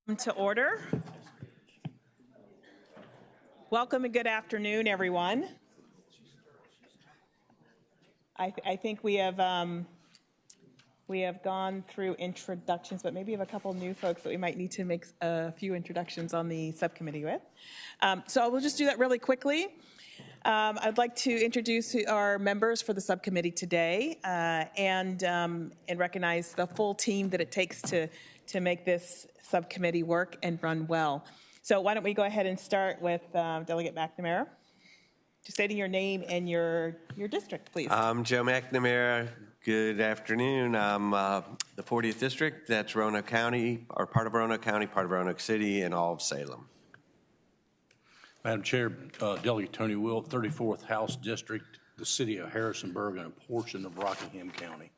To order. Welcome and good afternoon, everyone. I think we have gone through introductions, but maybe we have a couple new folks that we might need to make a few introductions on the subcommittee with. So we'll just do that really quickly. I'd like to introduce our members for the subcommittee today and recognize the full team that it takes to make this subcommittee work and run well. So why don't we go ahead and start with Delegate McNamara. Just stating your name and your district, please. I'm Joe McNamara. Good afternoon. I'm the 40th District. That's Roanoke County, or part of Roanoke County, part of Roanoke City, and all of Salem. Madam Chair, Delegate Tony Wilt, 34th House District, the city of Harrisonburg, and a portion of Rockingham County.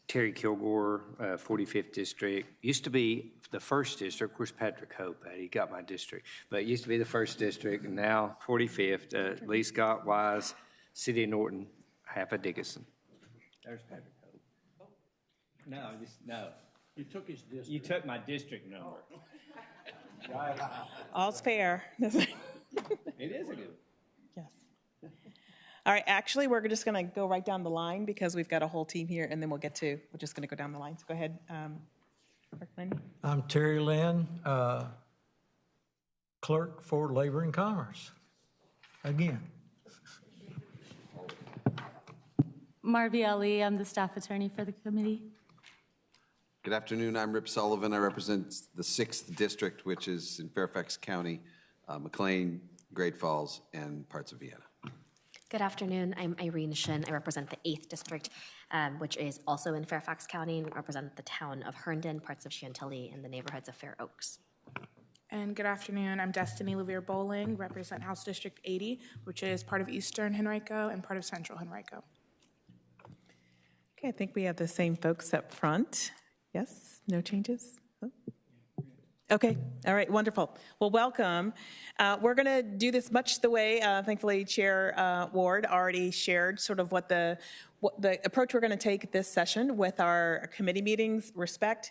Terry Kilgore, 45th District. Used to be the 1st District. Of course, Patrick Hope, he got my district. But it used to be the 1st District, and now 45th. Lee Scott Wise, City of Norton, half of Dickinson. There's Patrick Hope. No. You took his district. You took my district number. Right. All's fair. It is a good one. Yes. All right, actually, we're just going to go right down the line because we've got a whole team here, and then we're just going to go down the line. So go ahead, Clerk Lynn. I'm Terry Lynn, Clerk for Labor and Commerce. Again. Marvi Ali, I'm the staff attorney for the committee. Good afternoon, I'm Rip Sullivan. I represent the 6th District, which is in Fairfax County, McLean, Great Falls, and parts of Vienna. Good afternoon, I'm Irene Shin. I represent the 8th District, which is also in Fairfax County, and represent the town of Herndon, parts of Chantilly, and the neighborhoods of Fair Oaks. And good afternoon, I'm Destiny Levere Bowling, represent House District 80, which is part of Eastern Henrico and part of Central Henrico. Okay, I think we have the same folks up front. Yes, no changes? Oh. Okay, all right, wonderful. Well, welcome. We're going to do this much the way, thankfully, Chair Ward already shared sort of what the approach we're going to take this session with our committee meetings, respect,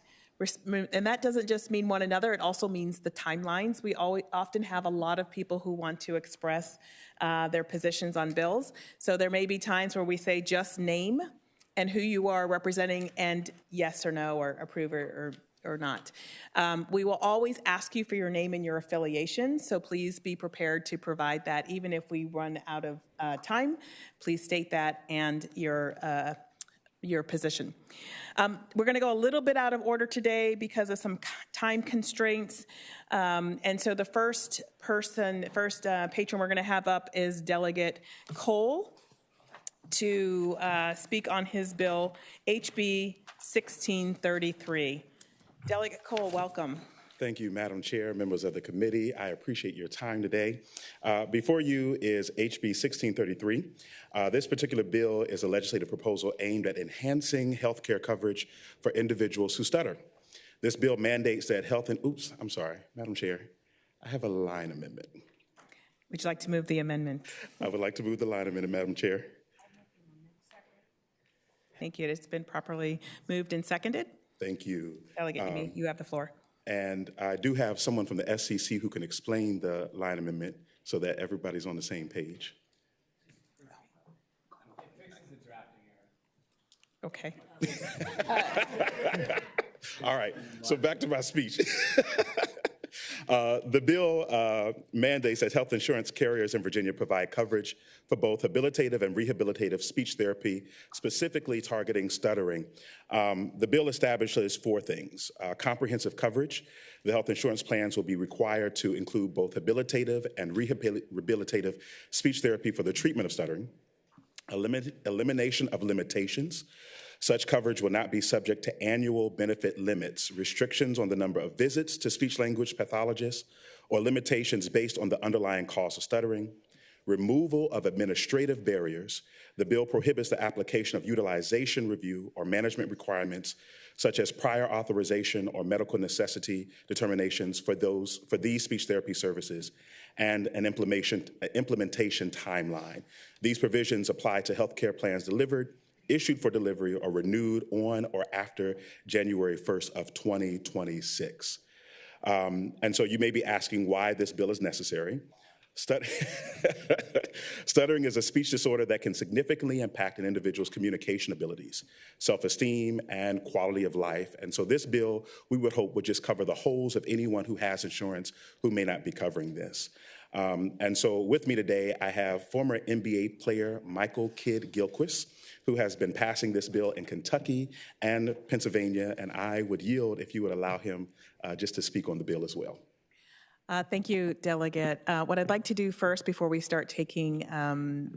and that doesn't just mean one another, it also means the timelines. We often have a lot of people who want to express their positions on bills, so there may be times where we say just name and who you are representing and yes or no or approve or not. We will always ask you for your name and your affiliation, so please be prepared to provide that. Even if we run out of time, please state that and your position. We're going to go a little bit out of order today because of some time constraints. And so the first patron we're going to have up is Delegate Cole to speak on his bill, HB 1633. Delegate Cole, welcome. Thank you, Madam Chair, members of the committee. I appreciate your time today. Before you is HB 1633. This particular bill is a legislative proposal aimed at enhancing health care coverage for individuals who stutter. This bill mandates that Madam Chair, I have a line amendment. Would you like to move the amendment? I would like to move the line amendment, Madam Chair. Thank you. It's been properly moved and seconded. Thank you. Delegate, you have the floor. And I do have someone from the SCC who can explain the line amendment so that everybody's on the same page. Okay. All right, so back to my speech. The bill mandates that health insurance carriers in Virginia provide coverage for both habilitative and rehabilitative speech therapy, specifically targeting stuttering. The bill establishes 4 things. Comprehensive coverage. The health insurance plans will be required to include both habilitative and rehabilitative speech therapy for the treatment of stuttering. Elimination of limitations. Such coverage will not be subject to annual benefit limits, restrictions on the number of visits to speech-language pathologists, or limitations based on the underlying cause of stuttering. Removal of administrative barriers. The bill prohibits the application of utilization review or management requirements, such as prior authorization or medical necessity determinations for these speech therapy services, and an implementation timeline. These provisions apply to healthcare plans issued for delivery or renewed on or after January 1st of 2026. And so you may be asking why this bill is necessary. Stuttering is a speech disorder that can significantly impact an individual's communication abilities, self-esteem, and quality of life. And so this bill, we would hope, would just cover the holes of anyone who has insurance who may not be covering this. And so with me today, I have former NBA player Michael Kidd Gilchrist, who has been passing this bill in Kentucky and Pennsylvania, and I would yield if you would allow him just to speak on the bill as well. Thank you, Delegate. What I'd like to do first, before we start taking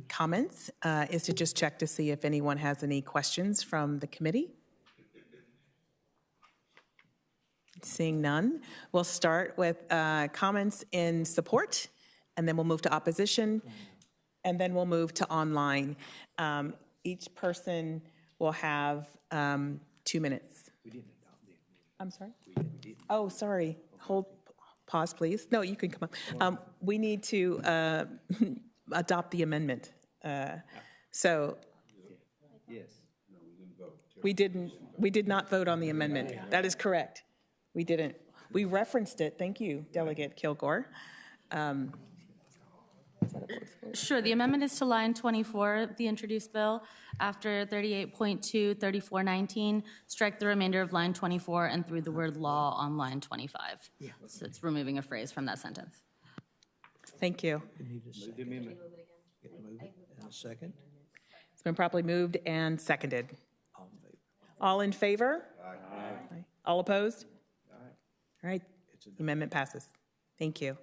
comments, is to just check to see if anyone has any questions from the committee. Seeing none, we'll start with comments in support, and then we'll move to opposition, and then we'll move to online. Each person will have 2 minutes. I'm sorry? Oh, sorry. Pause, please. No, you can come up. We need to adopt the amendment. So we did not vote on the amendment. That is correct. We didn't. We referenced it. Thank you, Delegate Kilgore. Sure, the amendment is to line 24 of the introduced bill. After 38.2, 3419, strike the remainder of line 24 and through the word law on line 25. So it's removing a phrase from that sentence. Thank you. Move the amendment. And a second. It's been properly moved and seconded. All in favor? Aye. All opposed? All right, the amendment passes. Thank you.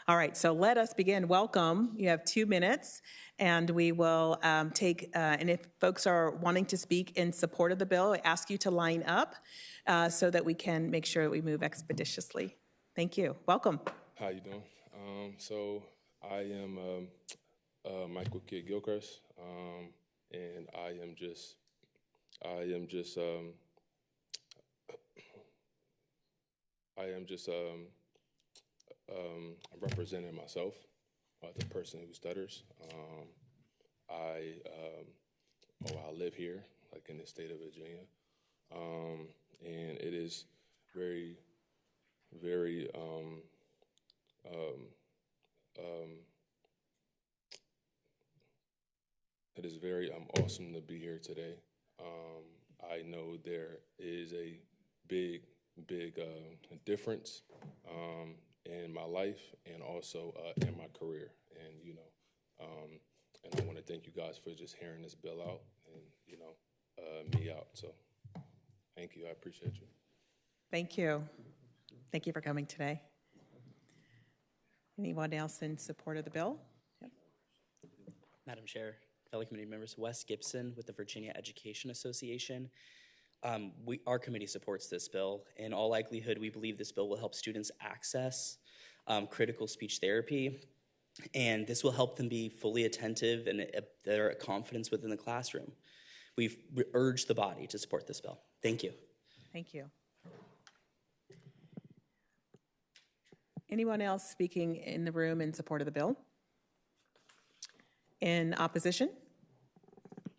All right, so let us begin. Welcome. You have 2 minutes, and we will take, and if folks are wanting to speak in support of the bill, I ask you to line up so that we can make sure that we move expeditiously. Thank you. Welcome. How you doing? So I am Michael Kidd Gilchrist, and I'm representing myself as a person who stutters. I live here, like in the state of Virginia, and it is very, very it is very awesome to be here today. I know there is a big difference in my life and also in my career, and and I want to thank you guys for just hearing this bill out and me out. So thank you. I appreciate you. Thank you. Thank you for coming today. Anyone else in support of the bill? Yep. Madam Chair, fellow committee members, Wes Gibson with the Virginia Education Association. Our committee supports this bill. In all likelihood, we believe this bill will help students access critical speech therapy, and this will help them be fully attentive and their confidence within the classroom. We've urged the body to support this bill. Thank you. Thank you. Anyone else speaking in the room in support of the bill? In opposition?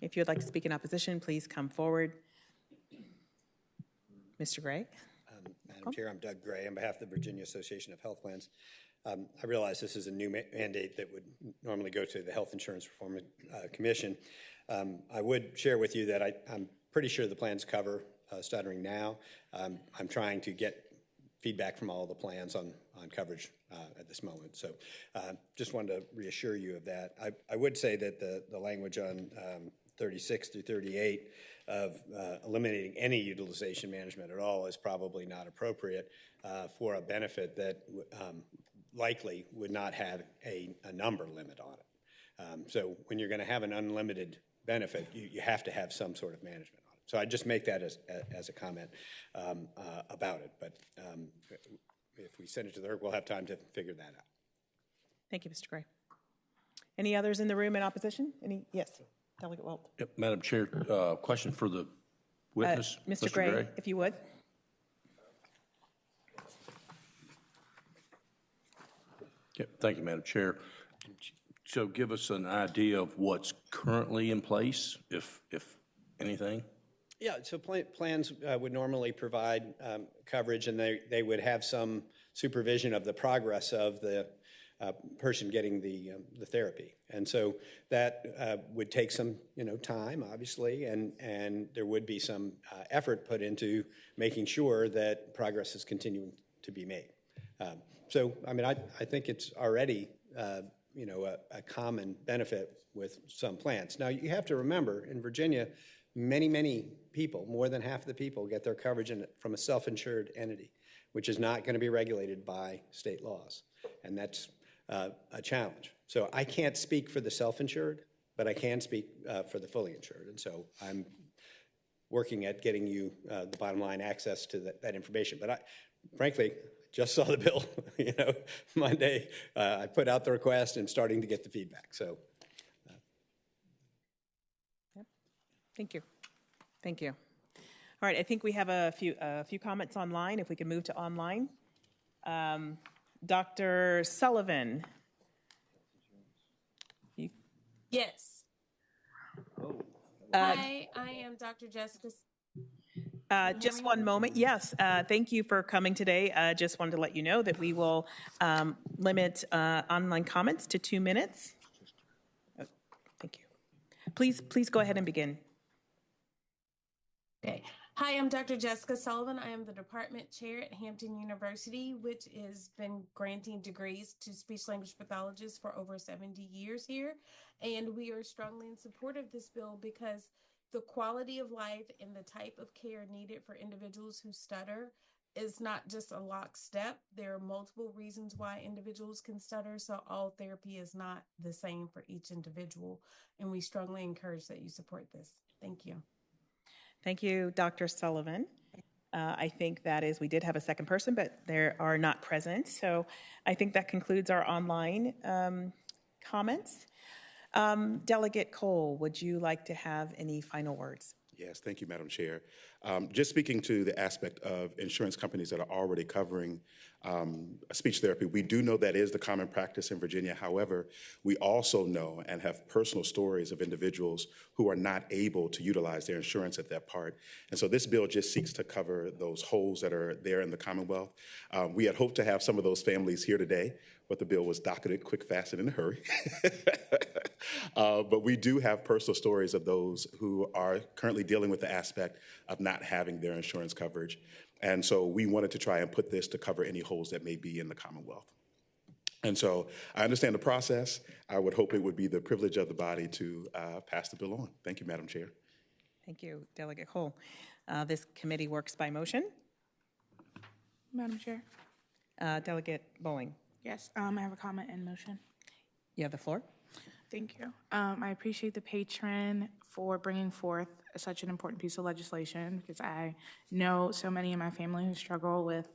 If you would like to speak in opposition, please come forward. Mr. Gray. Madam Chair, I'm Doug Gray on behalf of the Virginia Association of Health Plans. I realize this is a new mandate that would normally go to the Health Insurance Reform Commission. I would share with you that I'm pretty sure the plans cover stuttering now. I'm trying to get feedback from all the plans on coverage at this moment. So just wanted to reassure you of that. I would say that the language on 36 through 38 of eliminating any utilization management at all is probably not appropriate for a benefit that likely would not have a number limit on it. So when you're going to have an unlimited benefit, you have to have some sort of management on it. So I just make that as a comment about it. But if we send it to the clerk, we'll have time to figure that out. Thank you, Mr. Gray. Any others in the room in opposition? Yes, Delegate Walt. Yep, Madam Chair, question for the witness. Mr. Gray, if you would. Yep, thank you, Madam Chair. So give us an idea of what's currently in place, if anything. Yeah, so plans would normally provide coverage, and they would have some supervision of the progress of the person getting the therapy. And so that would take some, time, obviously, and there would be some effort put into making sure that progress is continuing to be made. I think it's already, a common benefit with some plans. Now, you have to remember, in Virginia, many people, more than half of the people, get their coverage from a self-insured entity, which is not going to be regulated by state laws. And that's a challenge. So I can't speak for the self-insured, but I can speak for the fully insured. And so I'm working at getting you the bottom line access to that information. But I, frankly, just saw the bill, Monday. I put out the request and starting to get the feedback. So. Thank you. Thank you. All right, I think we have a few comments online. If we can move to online. Dr. Sullivan. Yes. Hi, I am Dr. Jessica. Just one moment. Yes, thank you for coming today. Just wanted to let you know that we will limit online comments to 2 minutes. Oh, thank you. Please go ahead and begin. Okay. Hi, I'm Dr. Jessica Sullivan. I am the department chair at Hampton University, which has been granting degrees to speech-language pathologists for over 70 years here. And we are strongly in support of this bill because the quality of life and the type of care needed for individuals who stutter is not just a lockstep. There are multiple reasons why individuals can stutter, so all therapy is not the same for each individual. And we strongly encourage that you support this. Thank you. Thank you, Dr. Sullivan. I think that is, we did have a second person, but they are not present. So I think that concludes our online comments. Delegate Cole, would you like to have any final words? Yes, thank you, Madam Chair. Just speaking to the aspect of insurance companies that are already covering speech therapy, we do know that is the common practice in Virginia. However, we also know and have personal stories of individuals who are not able to utilize their insurance at that part. And so this bill just seeks to cover those holes that are there in the Commonwealth. We had hoped to have some of those families here today, but the bill was docketed quick, fast, and in a hurry. But we do have personal stories of those who are currently dealing with the aspect of not having their insurance coverage. And so we wanted to try and put this to cover any holes that may be in the Commonwealth. And so I understand the process. I would hope it would be the privilege of the body to pass the bill on. Thank you, Madam Chair. Thank you, Delegate Cole. This committee works by motion. Madam Chair. Delegate Bowling. Yes, I have a comment in motion. You have the floor. Thank you. I appreciate the patron for bringing forth such an important piece of legislation because I know so many in my family who struggle with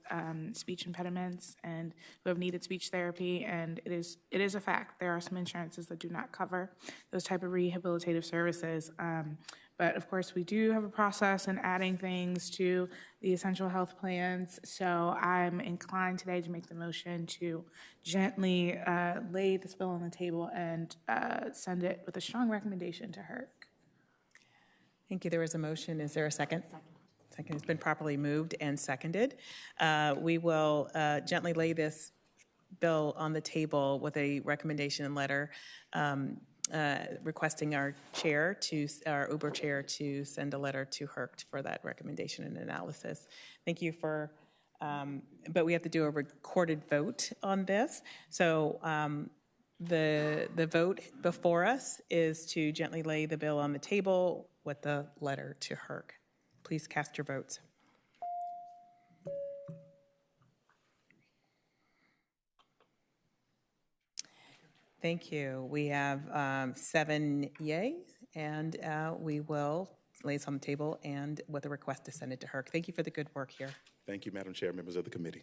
speech impediments and who have needed speech therapy, and it is a fact. There are some insurances that do not cover those type of rehabilitative services. But of course, we do have a process in adding things to the essential health plans. So I'm inclined today to make the motion to gently lay this bill on the table and send it with a strong recommendation to HERC. Thank you. There is a motion. Is there a second? Second has been properly moved and seconded. We will gently lay this bill on the table with a recommendation and letter requesting our Uber chair to send a letter to HERC for that recommendation and analysis. Thank you for, but we have to do a recorded vote on this. So the vote before us is to gently lay the bill on the table with the letter to HERC. Please cast your votes. Thank you. We have 7 yays, and we will lay this on the table and with a request to send it to HERC. Thank you for the good work here. Thank you, Madam Chair, members of the committee.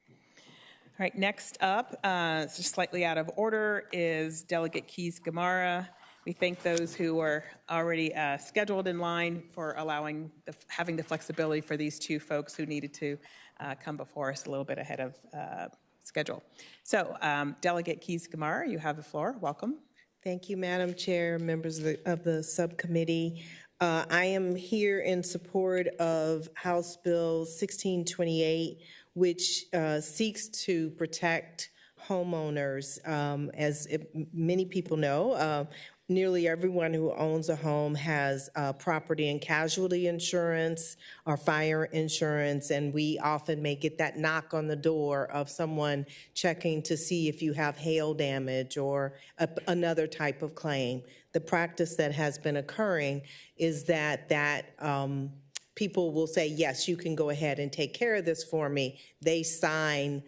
All right, next up, just slightly out of order, is Delegate Keys-Gamarra. We thank those who were already scheduled in line for having the flexibility for these two folks who needed to come before us a little bit ahead of schedule. So, Delegate Keys-Gamarra, you have the floor. Welcome. Thank you, Madam Chair, members of the subcommittee. I am here in support of House Bill 1628, which seeks to protect homeowners. Many people know, nearly everyone who owns a home has property and casualty insurance or fire insurance, and we often may get that knock on the door of someone checking to see if you have hail damage or another type of claim. The practice that has been occurring is that people will say, yes, you can go ahead and take care of this for me. They sign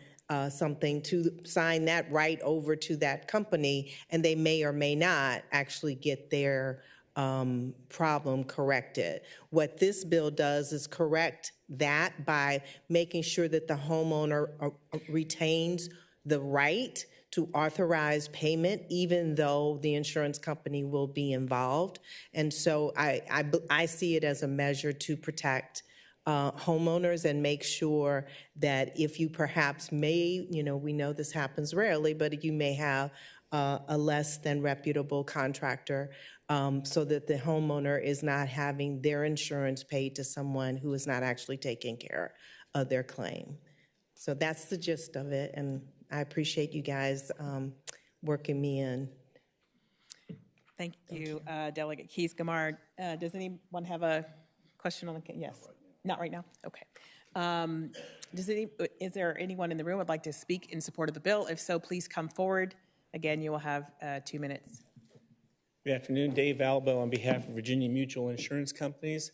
something to sign that right over to that company, and they may or may not actually get their problem corrected. What this bill does is correct that by making sure that the homeowner retains the right to authorize payment, even though the insurance company will be involved. And so I see it as a measure to protect homeowners and make sure that if you perhaps may, we know this happens rarely, but you may have a less than reputable contractor, so that the homeowner is not having their insurance paid to someone who is not actually taking care of their claim. So that's the gist of it, and I appreciate you guys working me in. Thank you, Delegate Keys-Gamarra. Does anyone have a question on the case? Yes. Not right now? Okay. Is there anyone in the room who would like to speak in support of the bill? If so, please come forward. Again, you will have 2 minutes. Good afternoon. Dave Albo on behalf of Virginia Mutual Insurance Companies.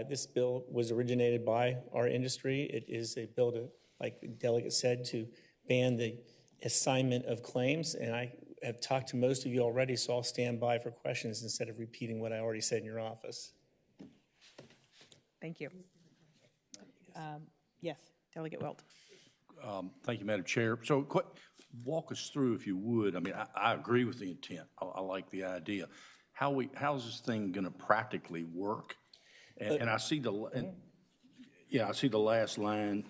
This bill was originated by our industry. It is a bill to, like the delegate said, to ban the assignment of claims. And I have talked to most of you already, so I'll stand by for questions instead of repeating what I already said in your office. Thank you. Yes, Delegate Wilt. Thank you, Madam Chair. So walk us through, if you would. I mean, I agree with the intent. I like the idea. How's this thing going to practically work? And I see I see the last line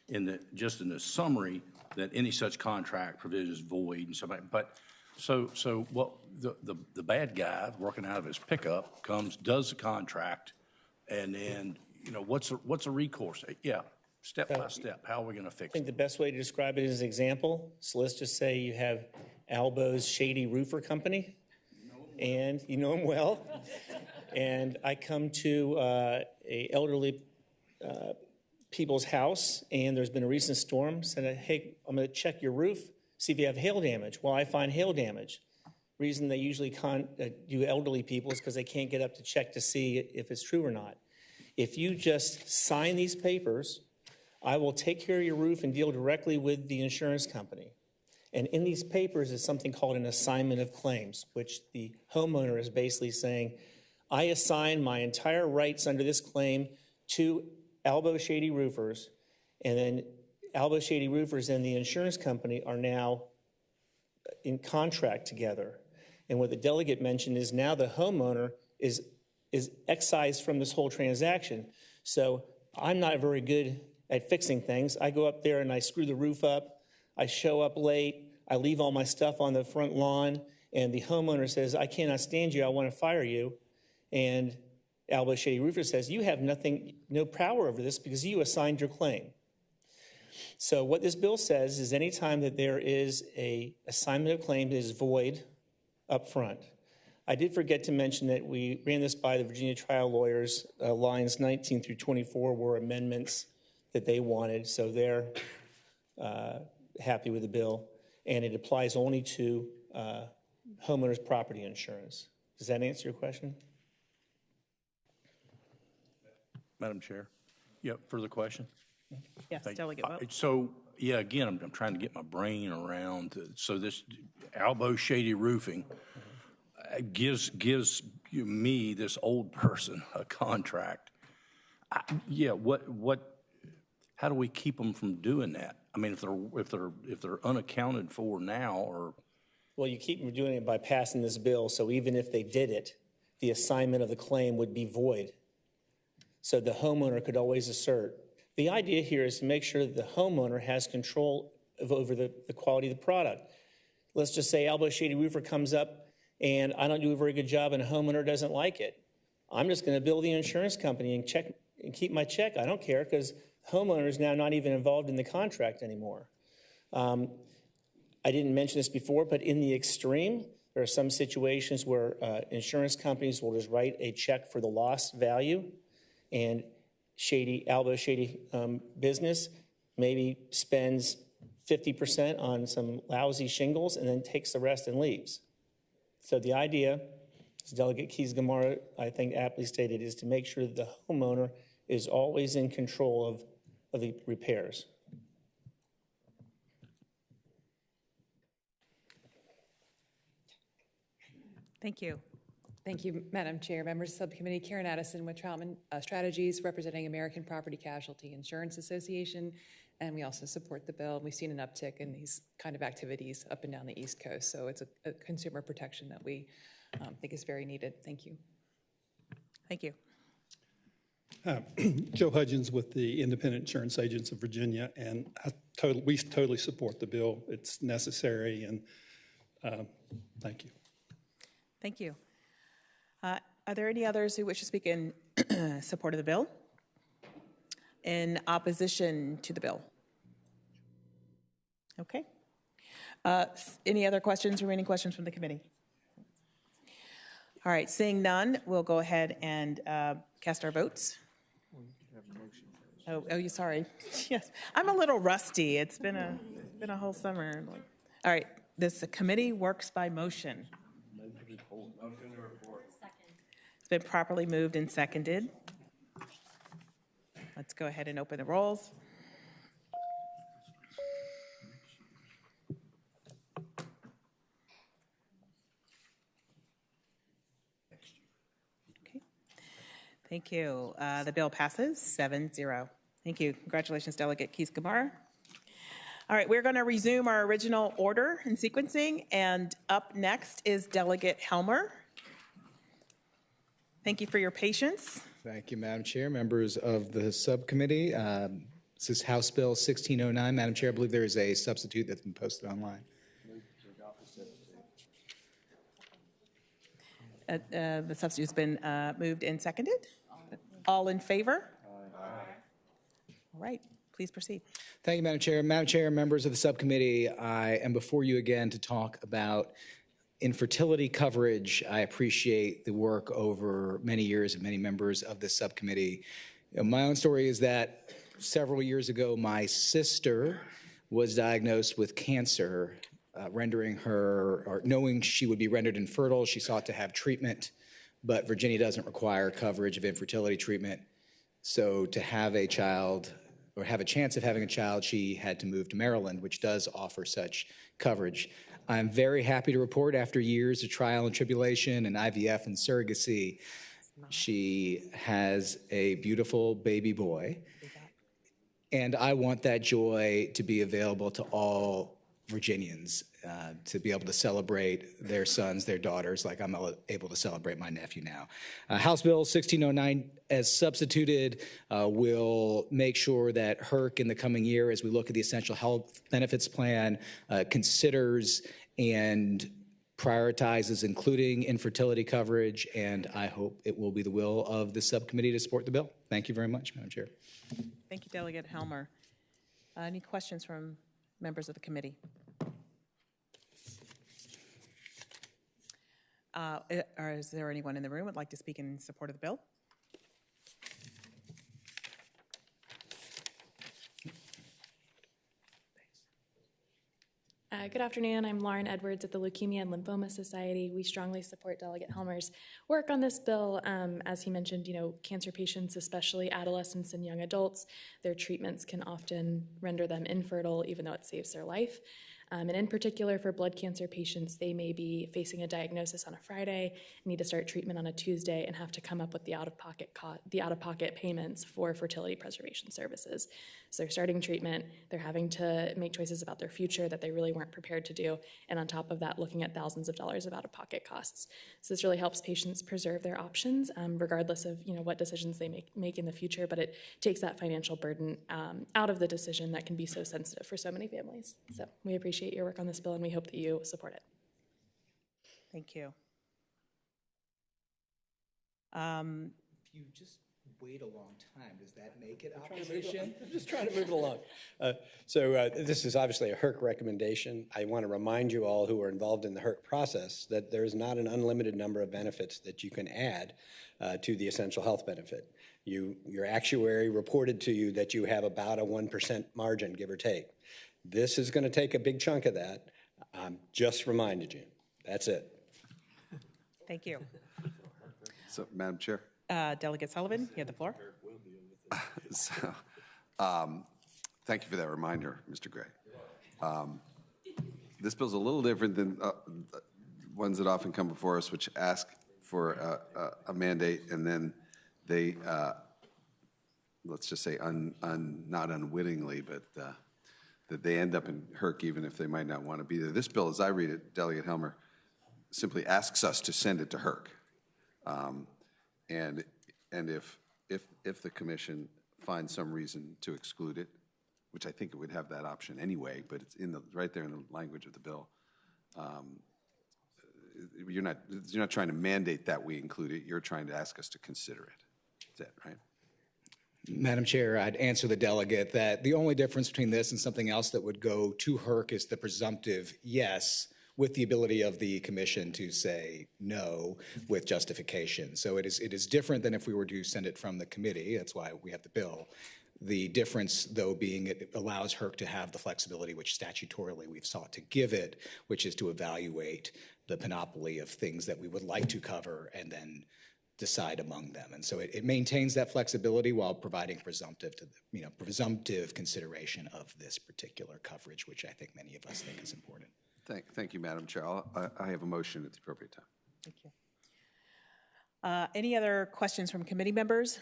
in the summary that any such contract provision is void and so on. But so what the bad guy working out of his pickup comes, does the contract, and then what's a recourse? Yeah, step by step. How are we going to fix it? I think the best way to describe it is an example. So let's just say you have Albo's Shady Roofer Company, and you know him well. And I come to a elderly people's house, and there's been a recent storm. Said, hey, I'm going to check your roof, see if you have hail damage. Well, I find hail damage. Reason they usually do elderly people is because they can't get up to check to see if it's true or not. If you just sign these papers, I will take care of your roof and deal directly with the insurance company. And in these papers is something called an assignment of claims, which the homeowner is basically saying, I assign my entire rights under this claim to Albo Shady Roofers, and then Albo Shady Roofers and the insurance company are now in contract together. And what the delegate mentioned is now the homeowner is excised from this whole transaction. So I'm not very good at fixing things. I go up there and I screw the roof up. I show up late. I leave all my stuff on the front lawn, and the homeowner says, I cannot stand you. I want to fire you. And Albo Shady Roofer says, you have no power over this because you assigned your claim. So what this bill says is anytime that there is a assignment of claim that is void up front. I did forget to mention that we ran this by the Virginia trial lawyers. Lines 19 through 24 were amendments that they wanted, so they're happy with the bill. And it applies only to homeowners' property insurance. Does that answer your question? Madam Chair. Yeah, further question? Yes, Delegate Wilt. So, yeah, again, I'm trying to get my brain around. So this Albo Shady Roofing gives me, this old person, a contract. How do we keep them from doing that? I mean, if they're unaccounted for now, or well, you keep them from doing it by passing this bill. So even if they did it, the assignment of the claim would be void. So the homeowner could always assert. The idea here is to make sure that the homeowner has control over the quality of the product. Let's just say Albo Shady Roofer comes up and I don't do a very good job and a homeowner doesn't like it. I'm just going to bill the insurance company and keep my check. I don't care because homeowner is now not even involved in the contract anymore. I didn't mention this before, but in the extreme, there are some situations where insurance companies will just write a check for the lost value, and shady business maybe spends 50% on some lousy shingles and then takes the rest and leaves. So the idea, as Delegate Keys-Gamarra, I think, aptly stated, is to make sure that the homeowner is always in control of the repairs. Thank you. Thank you, Madam Chair. Members of the Subcommittee, Karen Addison with Troutman Strategies, representing American Property Casualty Insurance Association, and we also support the bill. We've seen an uptick in these kind of activities up and down the East Coast, so it's a consumer protection that we think is very needed. Thank you. Thank you. Joe Hudgens with the Independent Insurance Agents of Virginia, and we totally support the bill. It's necessary, and thank you. Thank you. Are there any others who wish to speak in support of the bill? In opposition to the bill? Okay. Any other questions, remaining questions from the committee? All right, seeing none, we'll go ahead and cast our votes. Oh, you sorry. Yes, I'm a little rusty. It's been a whole summer. All right, this committee works by motion. It's been properly moved and seconded. Let's go ahead and open the rolls. Okay. Thank you. The bill passes 7-0. Thank you. Congratulations, Delegate Keys-Gamarra. All right, we're going to resume our original order and sequencing, and up next is Delegate Helmer. Thank you for your patience. Thank you, Madam Chair, members of the subcommittee. This is House Bill 1609. Madam Chair, I believe there is a substitute that's been posted online. The substitute's been moved and seconded. All in favor? Aye. All right, please proceed. Thank you, Madam Chair. Madam Chair, members of the subcommittee, I am before you again to talk about infertility coverage. I appreciate the work over many years of many members of this subcommittee. My own story is that several years ago, my sister was diagnosed with cancer, rendering her, or knowing she would be rendered infertile. She sought to have treatment, but Virginia doesn't require coverage of infertility treatment. So to have a child, or have a chance of having a child, she had to move to Maryland, which does offer such coverage. I'm very happy to report, after years of trial and tribulation and IVF and surrogacy, she has a beautiful baby boy. And I want that joy to be available to all Virginians, to be able to celebrate their sons, their daughters, like I'm able to celebrate my nephew now. House Bill 1609, as substituted, will make sure that HERC in the coming year, as we look at the Essential Health Benefits Plan, considers and prioritizes including infertility coverage, and I hope it will be the will of the subcommittee to support the bill. Thank you very much, Madam Chair. Thank you, Delegate Helmer. Any questions from members of the committee? Or is there anyone in the room who would like to speak in support of the bill? Good afternoon. I'm Lauren Edwards at the Leukemia and Lymphoma Society. We strongly support Delegate Helmer's work on this bill. As he mentioned, cancer patients, especially adolescents and young adults, their treatments can often render them infertile, even though it saves their life. And in particular, for blood cancer patients, they may be facing a diagnosis on a Friday, need to start treatment on a Tuesday, and have to come up with the out-of-pocket payments for fertility preservation services. So they're starting treatment, they're having to make choices about their future that they really weren't prepared to do, and on top of that, looking at thousands of dollars of out-of-pocket costs. So this really helps patients preserve their options, regardless of what decisions they make in the future, but it takes that financial burden out of the decision that can be so sensitive for so many families. So we appreciate your work on this bill, and we hope that you support it. Thank you. You just wait a long time. Does that make it opposition? I'm just trying to move it along. This is obviously a HERC recommendation. I want to remind you all who are involved in the HERC process that there is not an unlimited number of benefits that you can add to the essential health benefit. Your actuary reported to you that you have about a 1% margin, give or take. This is going to take a big chunk of that. Just reminded you. That's it. Thank you. So, Madam Chair. Delegate Sullivan, you have the floor. So, thank you for that reminder, Mr. Gray. This bill's a little different than ones that often come before us, which ask for a mandate, and then they, let's just say, not unwittingly, but that they end up in HERC even if they might not want to be there. This bill, as I read it, Delegate Helmer, simply asks us to send it to HERC. And if the commission finds some reason to exclude it, which I think it would have that option anyway, but it's right there in the language of the bill. You're not trying to mandate that we include it. You're trying to ask us to consider it. That's it, right? Madam Chair, I'd answer the delegate that the only difference between this and something else that would go to HERC is the presumptive yes, with the ability of the commission to say no with justification. So it is different than if we were to send it from the committee. That's why we have the bill. The difference, though, being it allows HERC to have the flexibility which statutorily we've sought to give it, which is to evaluate the panoply of things that we would like to cover and then decide among them. And so it maintains that flexibility while providing presumptive consideration of this particular coverage, which I think many of us think is important. Thank you, Madam Chair. I have a motion at the appropriate time. Thank you. Any other questions from committee members?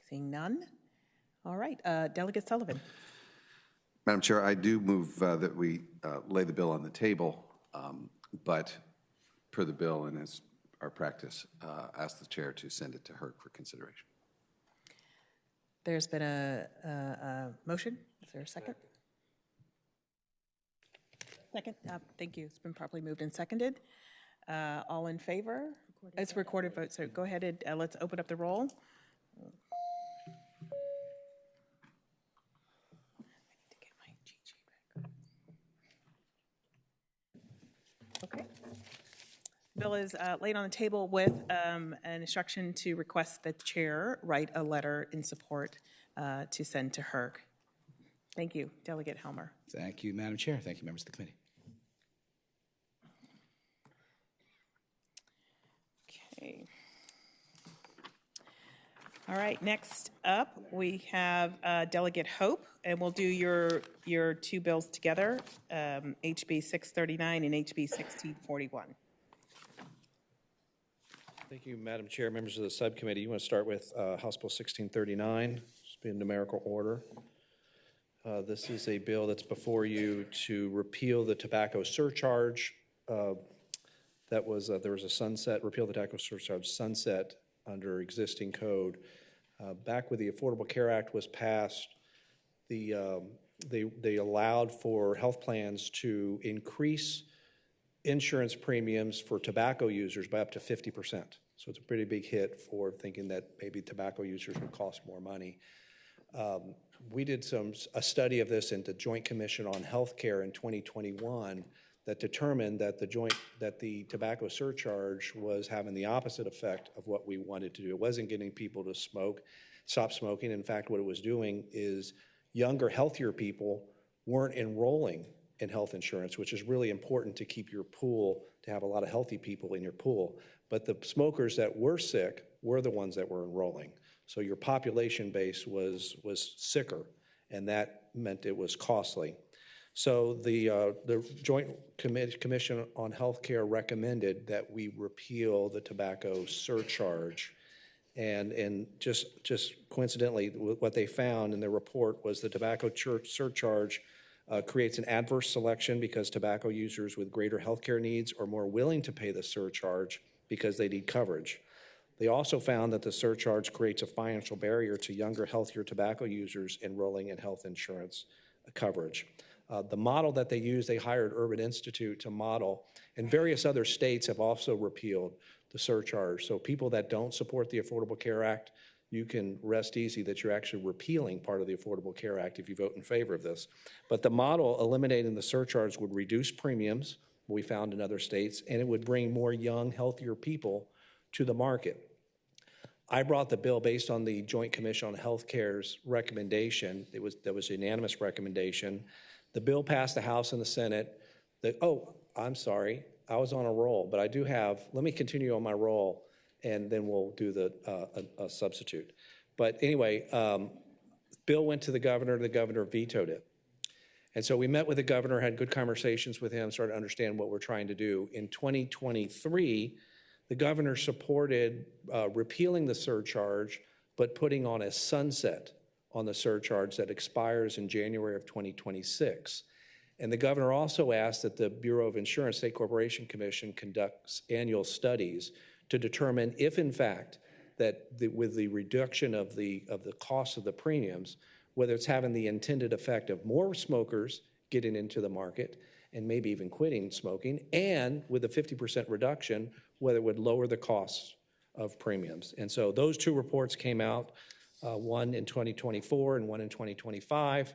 Seeing none. All right, Delegate Sullivan. Madam Chair, I do move that we lay the bill on the table, but per the bill and as our practice, ask the chair to send it to HERC for consideration. There's been a motion. Is there a second? Second. Thank you. It's been properly moved and seconded. All in favor? It's a recorded vote, so go ahead and let's open up the roll. Okay. Bill is laid on the table with an instruction to request the chair write a letter in support to send to HERC. Thank you, Delegate Helmer. Thank you, Madam Chair. Thank you, members of the committee. Okay. All right, next up, we have Delegate Hope, and we'll do your two bills together, HB 639 and HB 1641. Thank you, Madam Chair, members of the subcommittee. You want to start with House Bill 1639, just be in numerical order. This is a bill that's before you to repeal the tobacco surcharge. There was a sunset, repeal the tobacco surcharge sunset under existing code. Back when the Affordable Care Act was passed, they allowed for health plans to increase insurance premiums for tobacco users by up to 50%. So it's a pretty big hit for thinking that maybe tobacco users would cost more money. We did a study of this in the Joint Commission on Healthcare in 2021 that determined that the tobacco surcharge was having the opposite effect of what we wanted to do. It wasn't getting people to stop smoking. In fact, what it was doing is younger, healthier people weren't enrolling in health insurance, which is really important to keep your pool, to have a lot of healthy people in your pool. But the smokers that were sick were the ones that were enrolling. So your population base was sicker, and that meant it was costly. So the Joint Commission on Healthcare recommended that we repeal the tobacco surcharge. And just coincidentally, what they found in their report was the tobacco surcharge creates an adverse selection because tobacco users with greater healthcare needs are more willing to pay the surcharge because they need coverage. They also found that the surcharge creates a financial barrier to younger, healthier tobacco users enrolling in health insurance coverage. The model that they used, they hired Urban Institute to model, and various other states have also repealed the surcharge. So people that don't support the Affordable Care Act, you can rest easy that you're actually repealing part of the Affordable Care Act if you vote in favor of this. But the model eliminating the surcharge would reduce premiums, we found in other states, and it would bring more young, healthier people to the market. I brought the bill based on the Joint Commission on Healthcare's recommendation. That was a unanimous recommendation. The bill passed the House and the Senate. I'm sorry, I was on a roll, but I do have, let me continue on my roll, and then we'll do a substitute. But anyway, bill went to the governor vetoed it. And so we met with the governor, had good conversations with him, started to understand what we're trying to do. In 2023, the governor supported repealing the surcharge, but putting on a sunset on the surcharge that expires in January of 2026. And the governor also asked that the Bureau of Insurance State Corporation Commission conducts annual studies to determine if, in fact, that with the reduction of the cost of the premiums, whether it's having the intended effect of more smokers getting into the market and maybe even quitting smoking, and with a 50% reduction, whether it would lower the costs of premiums. And so those two reports came out, one in 2024 and one in 2025.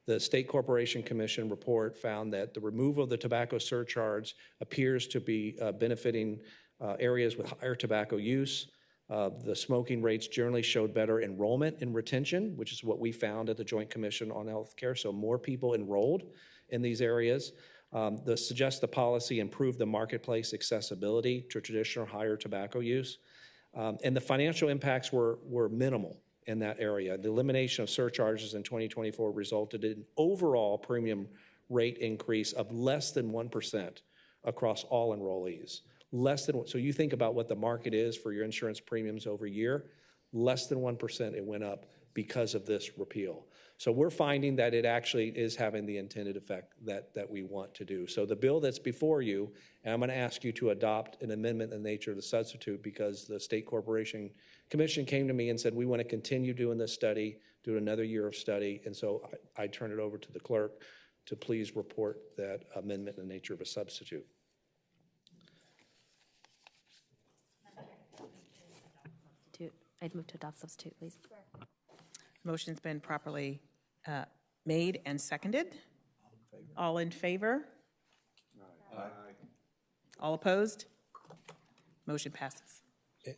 The State Corporation Commission report found that the removal of the tobacco surcharge appears to be benefiting areas with higher tobacco use. The smoking rates generally showed better enrollment and retention, which is what we found at the Joint Commission on Healthcare, so more people enrolled in these areas. Suggests the policy improved the marketplace accessibility to traditional higher tobacco use. And the financial impacts were minimal in that area. The elimination of surcharges in 2024 resulted in overall premium rate increase of less than 1% across all enrollees. So you think about what the market is for your insurance premiums over a year, less than 1% it went up because of this repeal. So we're finding that it actually is having the intended effect that we want to do. So the bill that's before you, and I'm going to ask you to adopt an amendment in the nature of the substitute, because the State Corporation Commission came to me and said, we want to continue doing this study, do another year of study. And so I turn it over to the clerk to please report that amendment in the nature of a substitute. I'd move to adopt substitute, please. Motion's been properly made and seconded. All in favor? Aye. All opposed? Motion passes.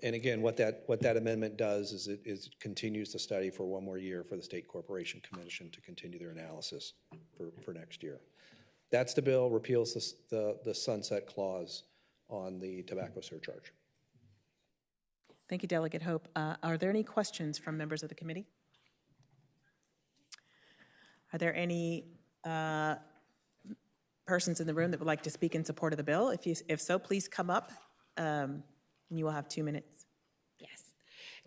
And again, what that amendment does is it continues the study for one more year for the State Corporation Commission to continue their analysis for next year. That's the bill, repeals the sunset clause on the tobacco surcharge. Thank you, Delegate Hope. Are there any questions from members of the committee? Are there any persons in the room that would like to speak in support of the bill? If so, please come up, and you will have 2 minutes. Yes.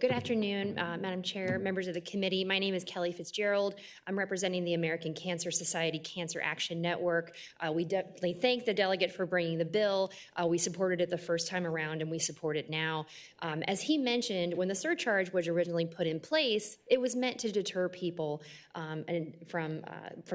Good afternoon, Madam Chair, members of the committee. My name is Kelly Fitzgerald. I'm representing the American Cancer Society Cancer Action Network. We definitely thank the delegate for bringing the bill. We supported it the first time around, and we support it now. As he mentioned, when the surcharge was originally put in place, it was meant to deter people from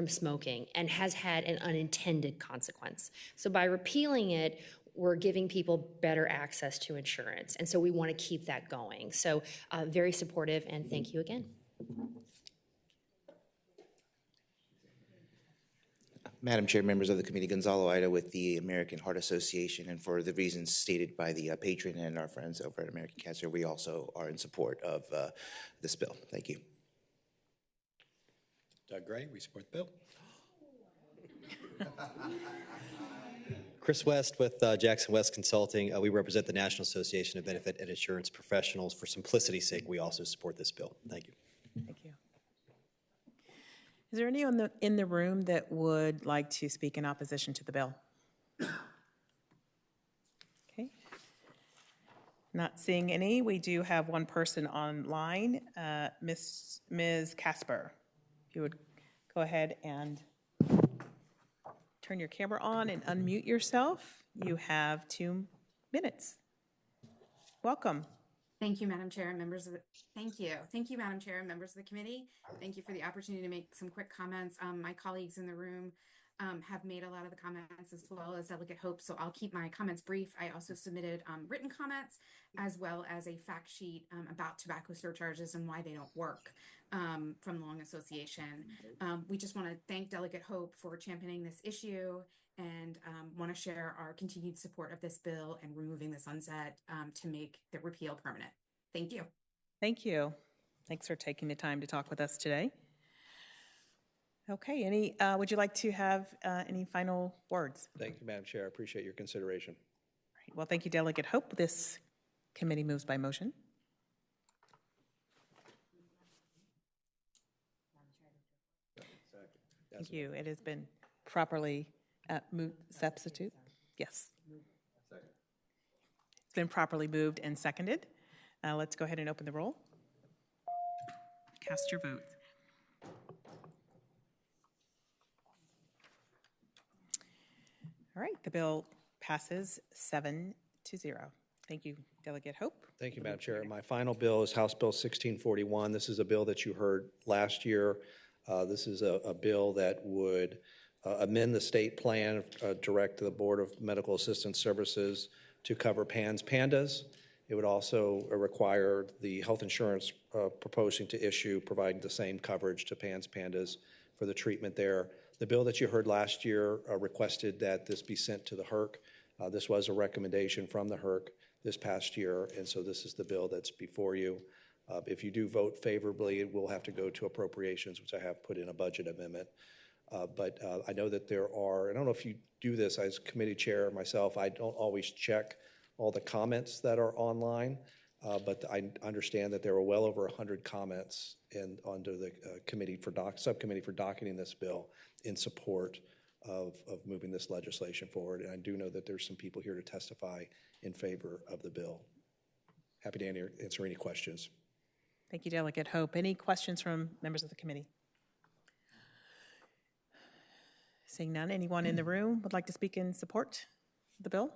smoking, and has had an unintended consequence. So by repealing it, we're giving people better access to insurance. And so we want to keep that going. So very supportive, and thank you again. Madam Chair, members of the committee, Gonzalo Ida with the American Heart Association, and for the reasons stated by the patron and our friends over at American Cancer, we also are in support of this bill. Thank you. Doug Gray, we support the bill. Chris West with Jackson West Consulting. We represent the National Association of Benefit and Insurance Professionals. For simplicity's sake, we also support this bill. Thank you. Thank you. Is there anyone in the room that would like to speak in opposition to the bill? Okay. Not seeing any. We do have one person online, Ms. Casper. If you would go ahead and turn your camera on and unmute yourself. You have 2 minutes. Welcome. Thank you, Madam Chair and members of the, thank you, Madam Chair and members of the committee. Thank you for the opportunity to make some quick comments. My colleagues in the room have made a lot of the comments, as well as Delegate Hope, so I'll keep my comments brief. I also submitted written comments as well as a fact sheet about tobacco surcharges and why they don't work from the Long Association. We just want to thank Delegate Hope for championing this issue and want to share our continued support of this bill and removing the sunset to make the repeal permanent. Thank you. Thank you. Thanks for taking the time to talk with us today. Okay, would you like to have any final words? Thank you, Madam Chair. I appreciate your consideration. Right, well, thank you, Delegate Hope. This committee moves by motion. Thank you. It has been properly moved. Substitute? Yes. It's been properly moved and seconded. Let's go ahead and open the roll. Cast your votes. All right, the bill passes 7-0. Thank you, Delegate Hope. Thank you, Madam Chair. My final bill is House Bill 1641. This is a bill that you heard last year. This is a bill that would amend the state plan, direct the Board of Medical Assistance Services to cover PANS pandas. It would also require the health insurance proposing to issue, providing the same coverage to PANS pandas for the treatment there. The bill that you heard last year requested that this be sent to the HERC. This was a recommendation from the HERC this past year, and so this is the bill that's before you. If you do vote favorably, it will have to go to appropriations, which I have put in a budget amendment. But I know that there are, I don't know if you do this as committee chair myself, I don't always check all the comments that are online, but I understand that there were well over 100 comments under the subcommittee for docketing this bill in support of moving this legislation forward. And I do know that there's some people here to testify in favor of the bill. Happy to answer any questions. Thank you, Delegate Hope. Any questions from members of the committee? Seeing none, anyone in the room would like to speak in support of the bill?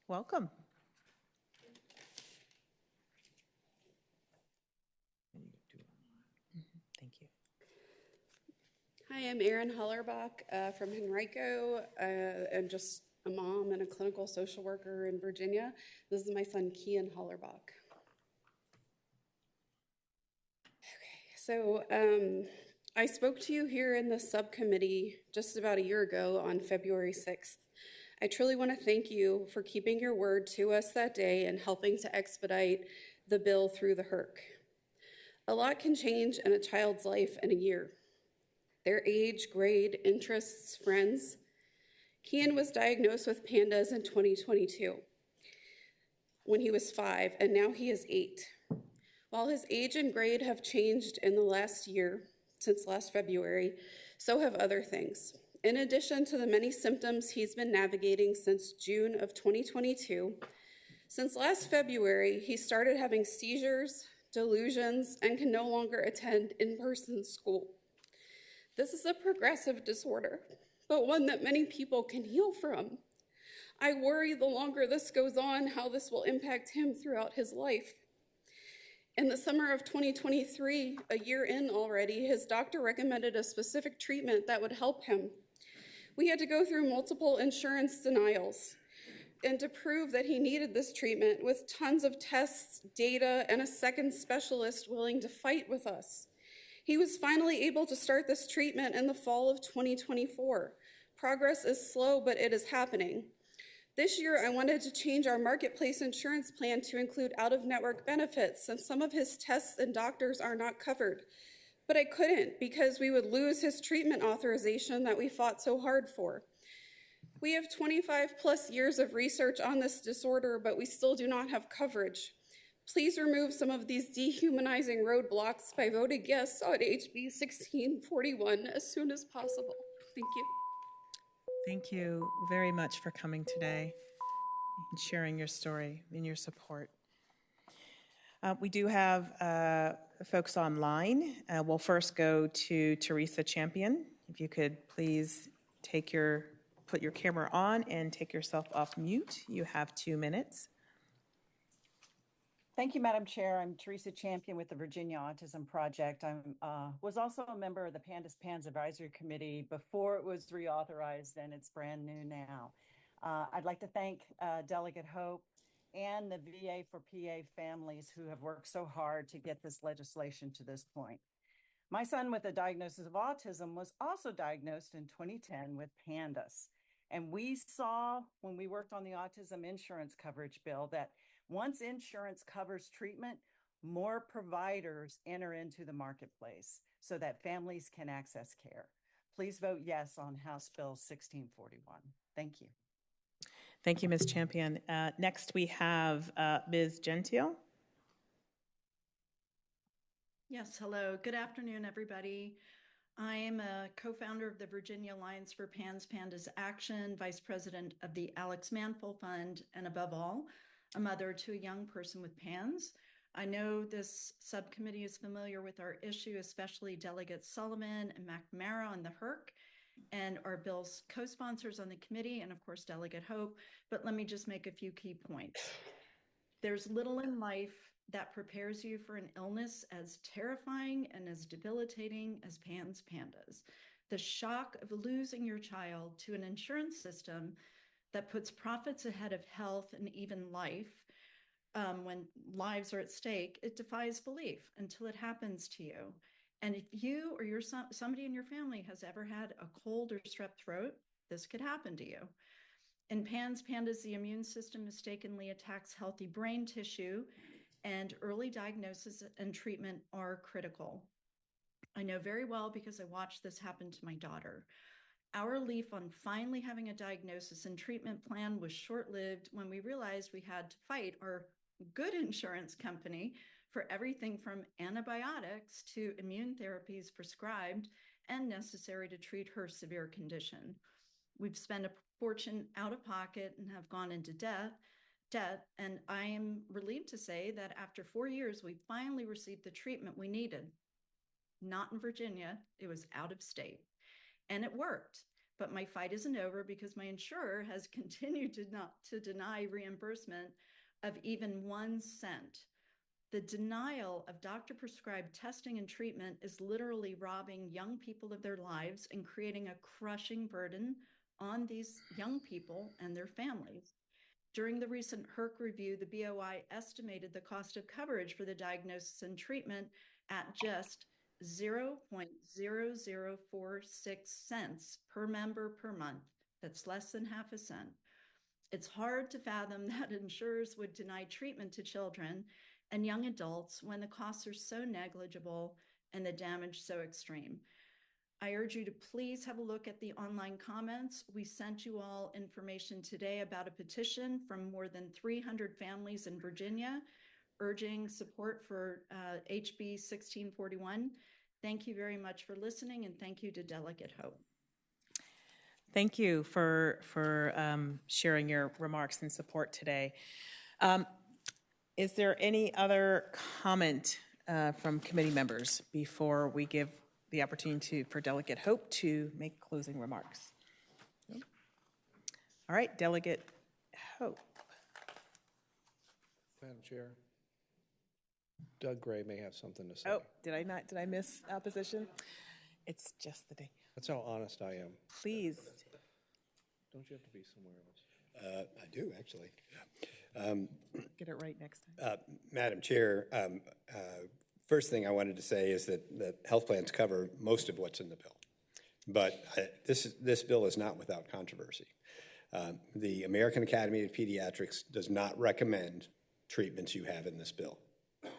Welcome. Thank you. Hi, I'm Erin Hollerbach from Henrico. I'm just a mom and a clinical social worker in Virginia. This is my son, Kian Hollerbach. Okay, so I spoke to you here in the subcommittee just about a year ago on February 6th. I truly want to thank you for keeping your word to us that day and helping to expedite the bill through the HERC. A lot can change in a child's life in a year. Their age, grade, interests, friends. Kian was diagnosed with pandas in 2022 when he was 5, and now he is 8. While his age and grade have changed in the last year, since last February, so have other things. In addition to the many symptoms he's been navigating since June of 2022, since last February, he started having seizures, delusions, and can no longer attend in-person school. This is a progressive disorder, but one that many people can heal from. I worry the longer this goes on, how this will impact him throughout his life. In the summer of 2023, a year in already, his doctor recommended a specific treatment that would help him. We had to go through multiple insurance denials, and to prove that he needed this treatment with tons of tests, data, and a second specialist willing to fight with us. He was finally able to start this treatment in the fall of 2024. Progress is slow, but it is happening. This year, I wanted to change our marketplace insurance plan to include out-of-network benefits, since some of his tests and doctors are not covered. But I couldn't, because we would lose his treatment authorization that we fought so hard for. We have 25 plus years of research on this disorder, but we still do not have coverage. Please remove some of these dehumanizing roadblocks by voting yes on HB 1641 as soon as possible. Thank you. Thank you very much for coming today and sharing your story and your support. We do have folks online. We'll first go to Teresa Champion. If you could please put your camera on and take yourself off mute. You have 2 minutes. Thank you, Madam Chair. I'm Teresa Champion with the Virginia Autism Project. I was also a member of the Pandas PANS Advisory Committee before it was reauthorized, and it's brand new now. I'd like to thank Delegate Hope and the VA for PA families who have worked so hard to get this legislation to this point. My son with a diagnosis of autism was also diagnosed in 2010 with PANDAS. And we saw when we worked on the autism insurance coverage bill that once insurance covers treatment, more providers enter into the marketplace so that families can access care. Please vote yes on House Bill 1641. Thank you. Thank you, Ms. Champion. Next, we have Ms. Gentile. Yes, hello. Good afternoon, everybody. I am a co-founder of the Virginia Alliance for PANS Pandas Action, vice president of the Alex Manful Fund, and above all, a mother to a young person with PANS. I know this subcommittee is familiar with our issue, especially Delegate Sullivan and McNamara on the HERC, and our bill's co-sponsors on the committee, and of course, Delegate Hope. But let me just make a few key points. There's little in life that prepares you for an illness as terrifying and as debilitating as PANS Pandas. The shock of losing your child to an insurance system that puts profits ahead of health and even life, when lives are at stake, it defies belief until it happens to you. And if you or somebody in your family has ever had a cold or strep throat, this could happen to you. In PANS Pandas, the immune system mistakenly attacks healthy brain tissue, and early diagnosis and treatment are critical. I know very well because I watched this happen to my daughter. Our relief on finally having a diagnosis and treatment plan was short-lived when we realized we had to fight our good insurance company for everything from antibiotics to immune therapies prescribed and necessary to treat her severe condition. We've spent a fortune out of pocket and have gone into debt, and I am relieved to say that after 4 years, we finally received the treatment we needed. Not in Virginia, it was out of state. And it worked, but my fight isn't over because my insurer has continued to deny reimbursement of even 1 cent. The denial of doctor-prescribed testing and treatment is literally robbing young people of their lives and creating a crushing burden on these young people and their families. During the recent HERC review, the BOI estimated the cost of coverage for the diagnosis and treatment at just 0.0046 cents per member per month. That's less than half a cent. It's hard to fathom that insurers would deny treatment to children and young adults when the costs are so negligible and the damage so extreme. I urge you to please have a look at the online comments. We sent you all information today about a petition from more than 300 families in Virginia urging support for HB 1641. Thank you very much for listening, and thank you to Delegate Hope. Thank you for sharing your remarks and support today. Is there any other comment from committee members before we give the opportunity for Delegate Hope to make closing remarks? No? All right, Delegate Hope. Madam Chair, Doug Gray may have something to say. Oh, did I miss opposition? It's just the day. That's how honest I am. Please. Don't you have to be somewhere else? I do, actually. Get it right next time. Madam Chair, first thing I wanted to say is that health plans cover most of what's in the bill. But this bill is not without controversy. The American Academy of Pediatrics does not recommend treatments you have in this bill.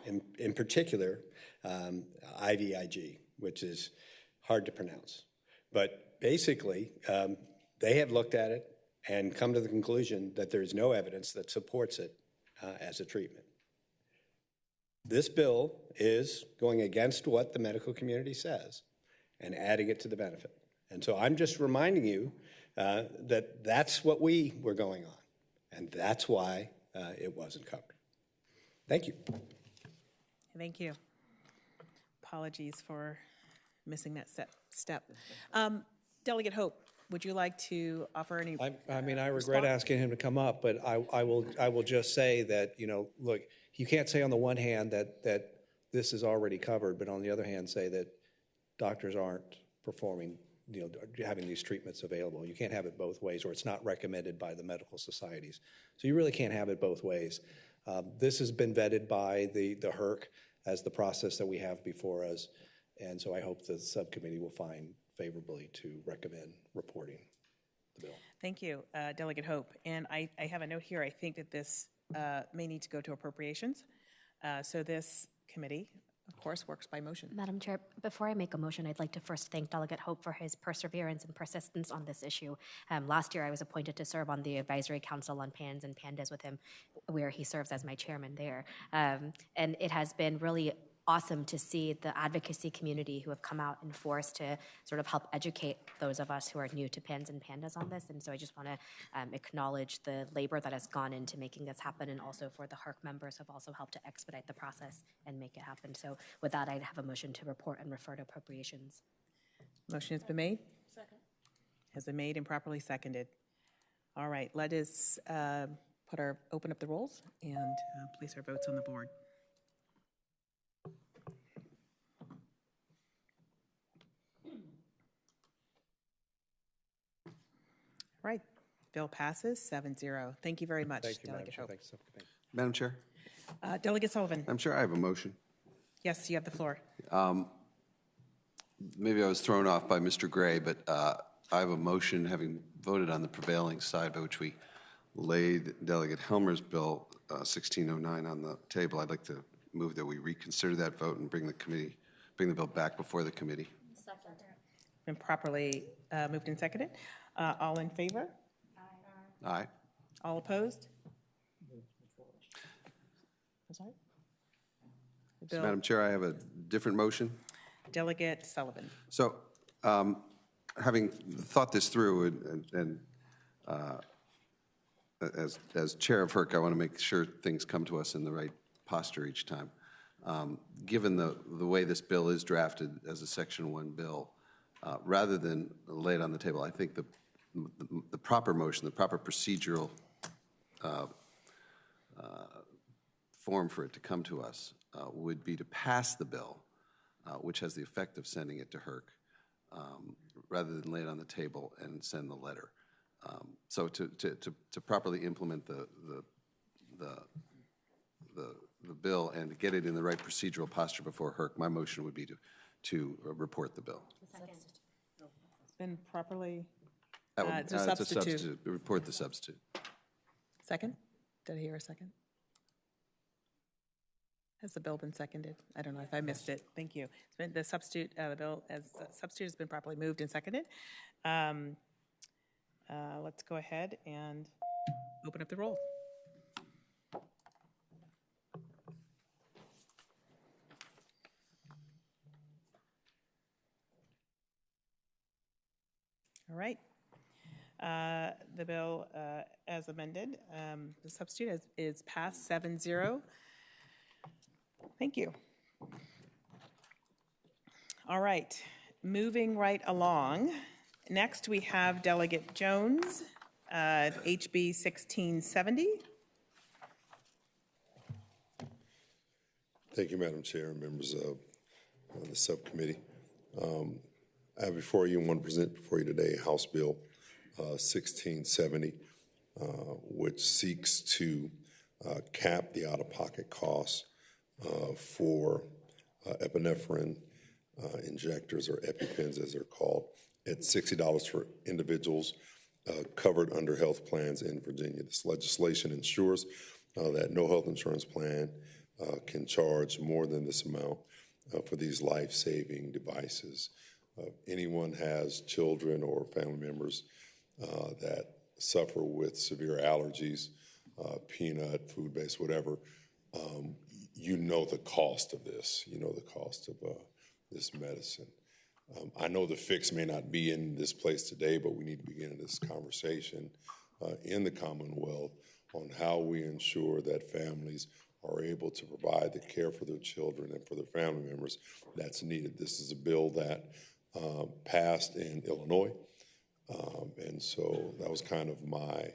In particular, IVIG, which is hard to pronounce. But basically, they have looked at it and come to the conclusion that there is no evidence that supports it as a treatment. This bill is going against what the medical community says and adding it to the benefit. And so I'm just reminding you that that's what we were going on, and that's why it wasn't covered. Thank you. Thank you. Apologies for missing that step. Delegate Hope, would you like to offer any? I regret asking him to come up, but I will just say that, look, you can't say on the one hand that this is already covered, but on the other hand say that doctors aren't performing, having these treatments available. You can't have it both ways, or it's not recommended by the medical societies. So you really can't have it both ways. This has been vetted by the HERC as the process that we have before us, and so I hope the subcommittee will find favorably to recommend reporting the bill. Thank you, Delegate Hope. And I have a note here. I think that this may need to go to appropriations. So this committee, of course, works by motion. Madam Chair, before I make a motion, I'd like to first thank Delegate Hope for his perseverance and persistence on this issue. Last year, I was appointed to serve on the Advisory Council on PANS and PANDAS with him, where he serves as my chairman there. And it has been really awesome to see the advocacy community who have come out in force to sort of help educate those of us who are new to PANS and PANDAS on this. And so I just want to acknowledge the labor that has gone into making this happen, and also for the HERC members who have also helped to expedite the process and make it happen. So with that, I'd have a motion to report and refer to appropriations. Motion has been made? Second. Has been made and properly seconded. All right, let us open up the rolls and place our votes on the board. Right. Bill passes 7-0. Thank you very much, Thank you, Delegate Madam Chair. Hope. Thanks, Subcommittee. Madam Chair? Delegate Sullivan. I'm sure I have a motion. Yes, you have the floor. Maybe I was thrown off by Mr. Gray, but I have a motion, having voted on the prevailing side by which we laid Delegate Helmer's bill 1609 on the table. I'd like to move that we reconsider that vote and bring the bill back before the committee. Second. Been properly moved and seconded. All in favor? Aye. All opposed? I'm sorry? So, Madam Chair, I have a different motion. Delegate Sullivan. So, having thought this through, and as chair of HERC, I want to make sure things come to us in the right posture each time. Given the way this bill is drafted as a Section 1 bill, rather than lay it on the table, I think the proper motion, the proper procedural form for it to come to us would be to pass the bill, which has the effect of sending it to HERC, rather than lay it on the table and send the letter. So to properly implement the bill and to get it in the right procedural posture before HERC, my motion would be to report the bill. Second. It's been properly, It's a substitute. Report the substitute. Second? Did I hear a second? Has the bill been seconded? I don't know if I missed it. Thank you. It's been the substitute, the bill as substitute has been properly moved and seconded. Let's go ahead and open up the roll. All right. The bill as amended, the substitute is passed 7-0. Thank you. All right, moving right along. Next, we have Delegate Jones, HB 1670. Thank you, Madam Chair and members of the subcommittee. I have before you and want to present before you today House Bill 1670, which seeks to cap the out-of-pocket costs for epinephrine injectors, or EpiPens as they're called, at $60 for individuals covered under health plans in Virginia. This legislation ensures that no health insurance plan can charge more than this amount for these life-saving devices. Anyone has children or family members that suffer with severe allergies, peanut, food-based, whatever, you know the cost of this. You know the cost of this medicine. I know the fix may not be in this place today, but we need to begin this conversation in the Commonwealth on how we ensure that families are able to provide the care for their children and for their family members that's needed. This is a bill that passed in Illinois, and so that was kind of my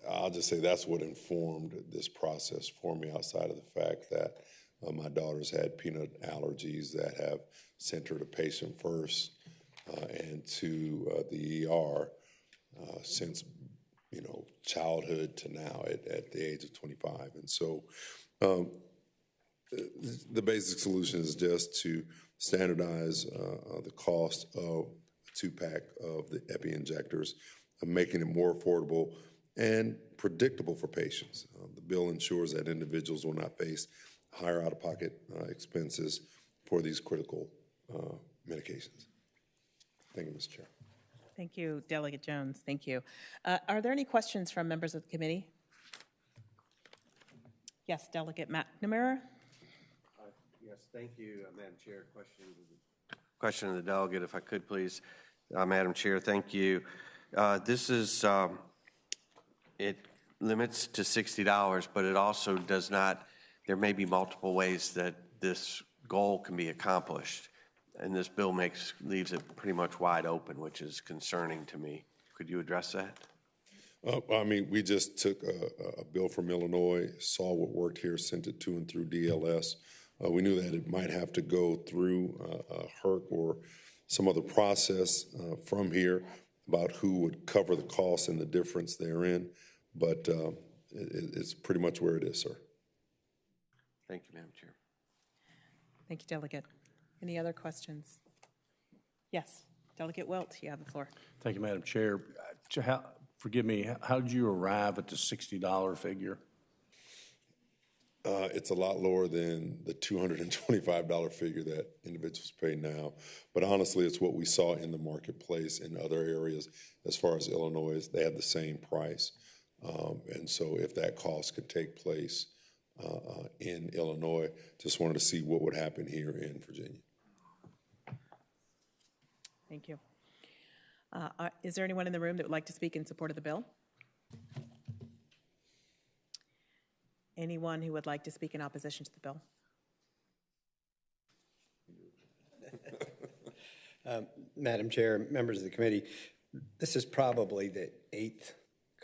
I'll just say that's what informed this process for me, outside of the fact that my daughter's had peanut allergies that have sent her to patient first and to the ER since, childhood to now at the age of 25. And so the basic solution is just to standardize the cost of a 2-pack of the epi injectors, making it more affordable and predictable for patients. The bill ensures that individuals will not face higher out-of-pocket expenses for these critical medications. Thank you, Mr. Chair. Thank you, Delegate Jones. Thank you. Are there any questions from members of the committee? Yes, Delegate McNamara. Yes, thank you, Madam Chair. Question to the delegate, if I could, please. Madam Chair, thank you. This is, it limits to $60, but it also does not, there may be multiple ways that this goal can be accomplished. And this bill leaves it pretty much wide open, which is concerning to me. Could you address that? We just took a bill from Illinois, saw what worked here, sent it to and through DLS. We knew that it might have to go through HERC or some other process from here about who would cover the costs and the difference therein, but it's pretty much where it is, sir. Thank you, Madam Chair. Thank you, Delegate. Any other questions? Yes, Delegate Wilt, you have the floor. Thank you, Madam Chair. Forgive me, how did you arrive at the $60 figure? It's a lot lower than the $225 figure that individuals pay now. But honestly, it's what we saw in the marketplace in other areas. As far as Illinois, they have the same price. And so if that cost could take place in Illinois, just wanted to see what would happen here in Virginia. Thank you. Is there anyone in the room that would like to speak in support of the bill? Anyone who would like to speak in opposition to the bill? Madam Chair, members of the committee, this is probably the 8th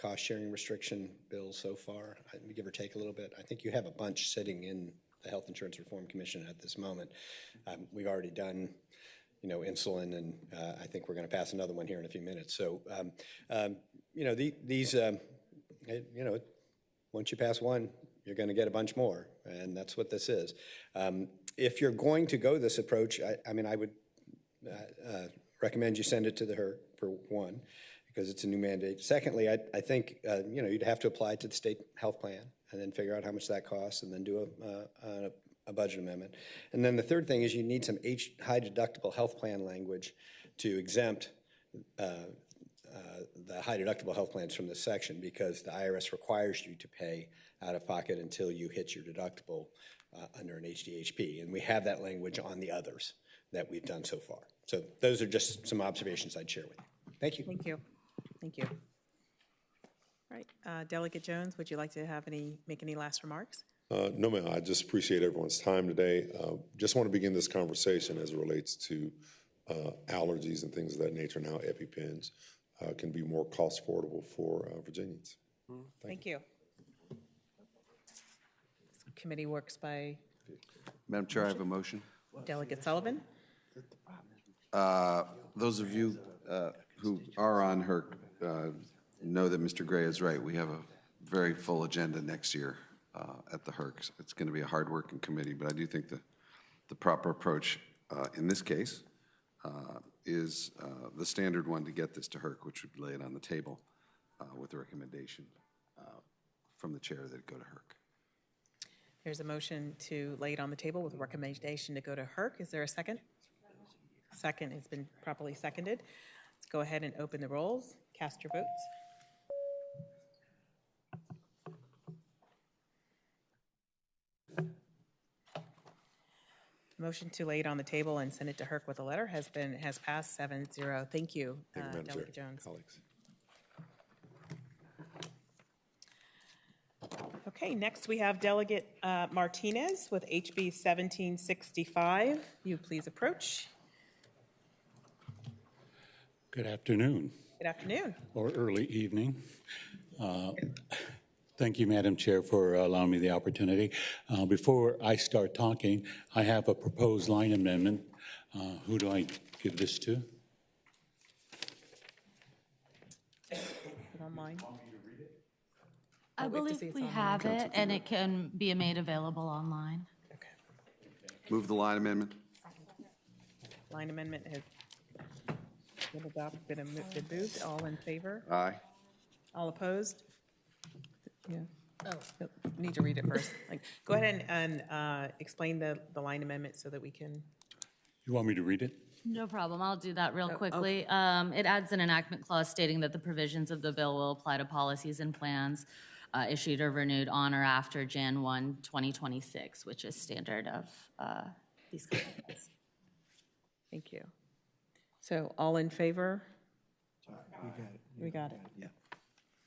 cost-sharing restriction bill so far, give or take a little bit. I think you have a bunch sitting in the Health Insurance Reform Commission at this moment. We've already done insulin, and I think we're going to pass another one here in a few minutes. So, once you pass one, you're going to get a bunch more, and that's what this is. If you're going to go this approach, I would recommend you send it to the HERC for one, because it's a new mandate. Secondly, I think you'd have to apply to the state health plan and then figure out how much that costs, and then do a budget amendment. And then the third thing is you need some high deductible health plan language to exempt the high deductible health plans from this section, because the IRS requires you to pay out of pocket until you hit your deductible under an HDHP. And we have that language on the others that we've done so far. So those are just some observations I'd share with you. Thank you. Thank you. Thank you. All right, Delegate Jones, would you like to make any last remarks? No, ma'am. I just appreciate everyone's time today. Just want to begin this conversation as it relates to allergies and things of that nature, and how EpiPens can be more cost affordable for Virginians. Thank you. This committee works by... Madam Chair, I have a motion. Delegate Sullivan. Those of you who are on HERC know that Mr. Gray is right. We have a very full agenda next year at the HERC. It's going to be a hard-working committee, but I do think the proper approach in this case is the standard one to get this to HERC, which would lay it on the table with a recommendation from the chair that it go to HERC. There's a motion to lay it on the table with a recommendation to go to HERC. Is there a second? Second has been properly seconded. Let's go ahead and open the rolls. Cast your votes. Motion to lay it on the table and send it to HERC with a letter has passed 7-0. Thank you, Delegate Jones. Colleagues. Okay, next we have Delegate Martinez with HB 1765. You please approach. Good afternoon. Good afternoon. Or early evening. Thank you, Madam Chair, for allowing me the opportunity. Before I start talking, I have a proposed line amendment. Who do I give this to? Online. I believe we have it, and it can be made available online. Move the line amendment. Line amendment has been moved. All in favor? Aye. All opposed? Yeah. Oh, need to read it first. Go ahead and explain the line amendment so that we can. You want me to read it? No problem. I'll do that real quickly. It adds an enactment clause stating that the provisions of the bill will apply to policies and plans issued or renewed on or after Jan 1, 2026, which is standard of these companies. Thank you. So all in favor? We got it. Yeah.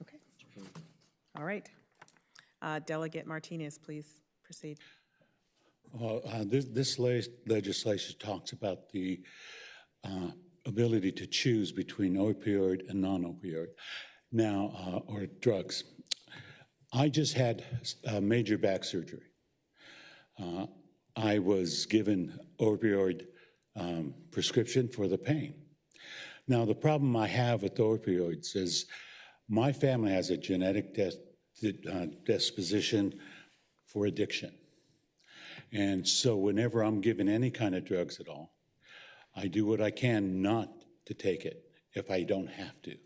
Okay. All right. Delegate Martinez, please proceed. This legislation talks about the ability to choose between opioid and non-opioid now, or drugs. I just had major back surgery. I was given opioid prescription for the pain. Now, the problem I have with opioids is my family has a genetic disposition for addiction. And so whenever I'm given any kind of drugs at all, I do what I can not to take it if I don't have to.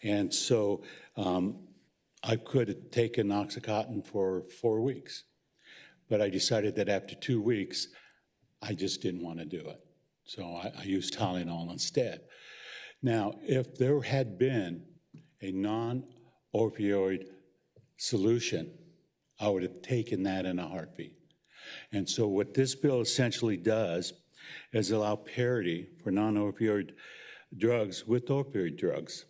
And so I could have taken Oxycontin for 4 weeks, but I decided that after 2 weeks, I just didn't want to do it. So I used Tylenol instead. Now, if there had been a non-opioid solution, I would have taken that in a heartbeat. And so what this bill essentially does is allow parity for non-opioid drugs with opioid drugs.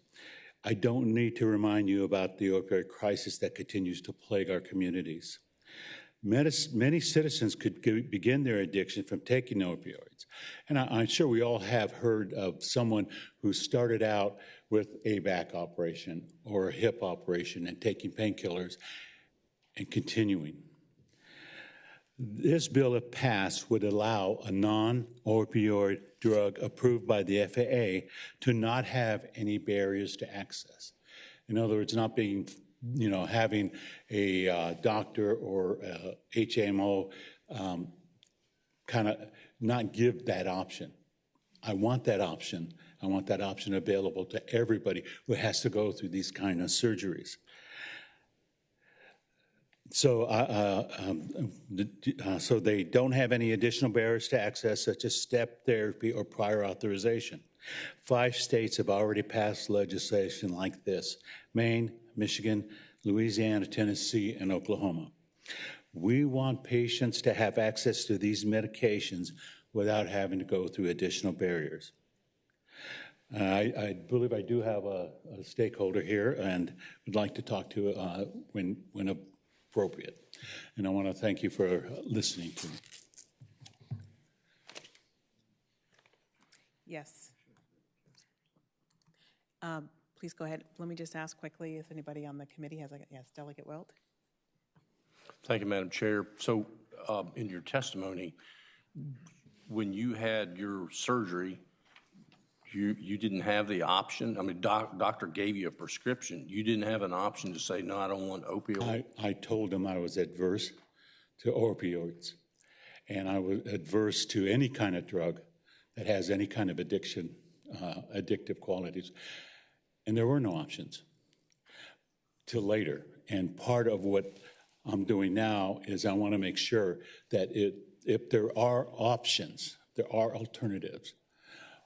I don't need to remind you about the opioid crisis that continues to plague our communities. Many citizens could begin their addiction from taking opioids. And I'm sure we all have heard of someone who started out with a back operation or a hip operation and taking painkillers and continuing. This bill, if passed, would allow a non-opioid drug approved by the FAA to not have any barriers to access. In other words, not being, having a doctor or a HMO kind of not give that option. I want that option. I want that option available to everybody who has to go through these kind of surgeries. So they don't have any additional barriers to access, such as step therapy or prior authorization. 5 states have already passed legislation like this: Maine, Michigan, Louisiana, Tennessee, and Oklahoma. We want patients to have access to these medications without having to go through additional barriers. I believe I do have a stakeholder here and would like to talk to when appropriate. And I want to thank you for listening to me. Yes. Please go ahead. Let me just ask quickly if anybody on the committee has yes, Delegate Welt. Thank you, Madam Chair. So in your testimony, when you had your surgery, you didn't have the option. I mean, doctor gave you a prescription. You didn't have an option to say, no, I don't want opioid. I told him I was adverse to opioids, and I was adverse to any kind of drug that has any kind of addiction, addictive qualities. And there were no options till later. And part of what I'm doing now is I want to make sure that if there are options, there are alternatives,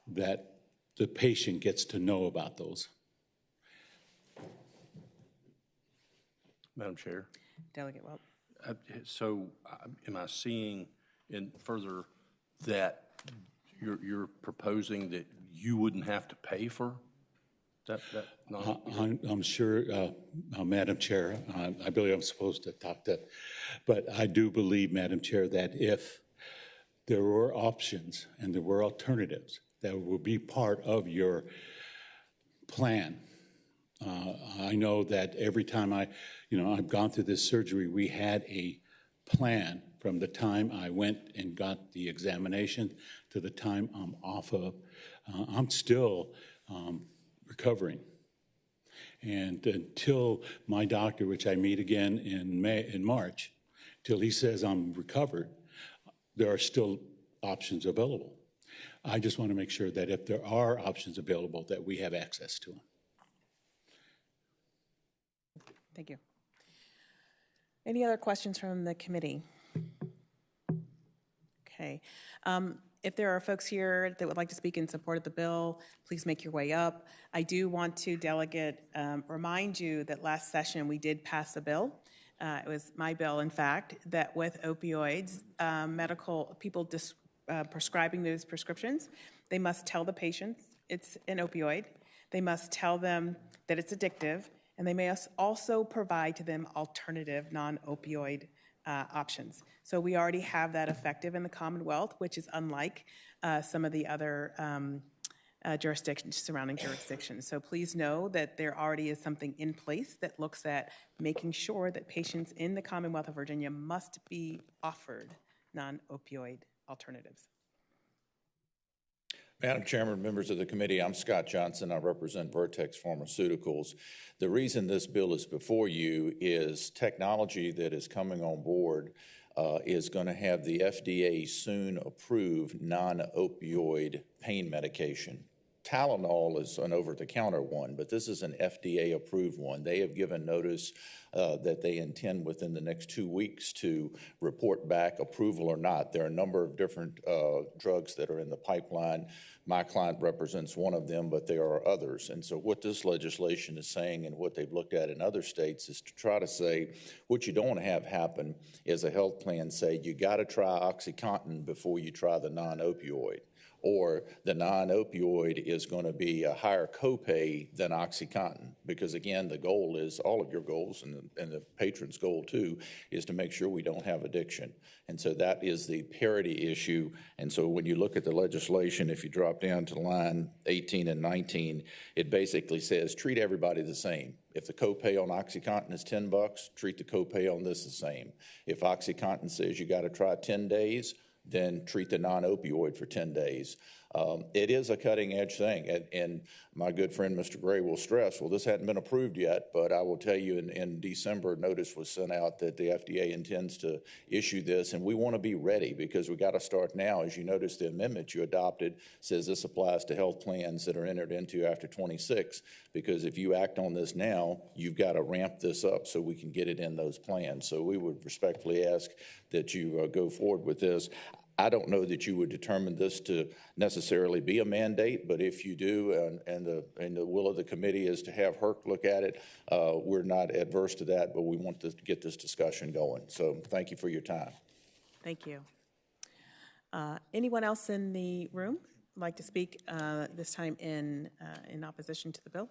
that the patient gets to know about those. Madam Chair. Delegate Welt. So am I seeing in further that you're proposing that you wouldn't have to pay for that? I'm sure, Madam Chair, I believe I'm supposed to talk to, but I do believe, Madam Chair, that if there were options and there were alternatives that will be part of your plan, I know that every time I've gone through this surgery, we had a plan from the time I went and got the examination to the time I'm off of. I'm still recovering. And until my doctor, which I meet again in March, till he says I'm recovered, there are still options available. I just want to make sure that if there are options available, that we have access to them. Thank you. Any other questions from the committee? Okay. If there are folks here that would like to speak in support of the bill, please make your way up. I do want to, Delegate, remind you that last session we did pass a bill. It was my bill, in fact, that with opioids, medical people prescribing those prescriptions, they must tell the patients it's an opioid. They must tell them that it's addictive, and they may also provide to them alternative non-opioid options. So we already have that effective in the Commonwealth, which is unlike some of the other jurisdictions, surrounding jurisdictions. So please know that there already is something in place that looks at making sure that patients in the Commonwealth of Virginia must be offered non-opioid alternatives. Madam Chairman, members of the committee, I'm Scott Johnson. I represent Vertex Pharmaceuticals. The reason this bill is before you is technology that is coming on board is going to have the FDA soon approve non-opioid pain medication. Tylenol is an over-the-counter one, but this is an FDA-approved one. They have given notice that they intend within the next 2 weeks to report back approval or not. There are a number of different drugs that are in the pipeline. My client represents one of them, but there are others. And so what this legislation is saying and what they've looked at in other states is to try to say what you don't want to have happen is a health plan say you got to try OxyContin before you try the non-opioid. Or the non-opioid is going to be a higher copay than OxyContin. Because again, the goal is, all of your goals and the patron's goal too, is to make sure we don't have addiction. And so that is the parity issue. And so when you look at the legislation, if you drop down to line 18 and 19, it basically says treat everybody the same. If the copay on OxyContin is $10, treat the copay on this the same. If OxyContin says you got to try 10 days, then treat the non-opioid for 10 days. It is a cutting-edge thing, and my good friend Mr. Gray will stress, well, this hadn't been approved yet, but I will tell you in December, notice was sent out that the FDA intends to issue this, and we want to be ready because we got to start now. As you notice, the amendment you adopted says this applies to health plans that are entered into after 26, because if you act on this now, you've got to ramp this up so we can get it in those plans. So we would respectfully ask that you go forward with this. I don't know that you would determine this to necessarily be a mandate, but if you do, and the will of the committee is to have HERC look at it, we're not adverse to that, but we want to get this discussion going. So thank you for your time. Thank you. Anyone else in the room like to speak this time in opposition to the bill?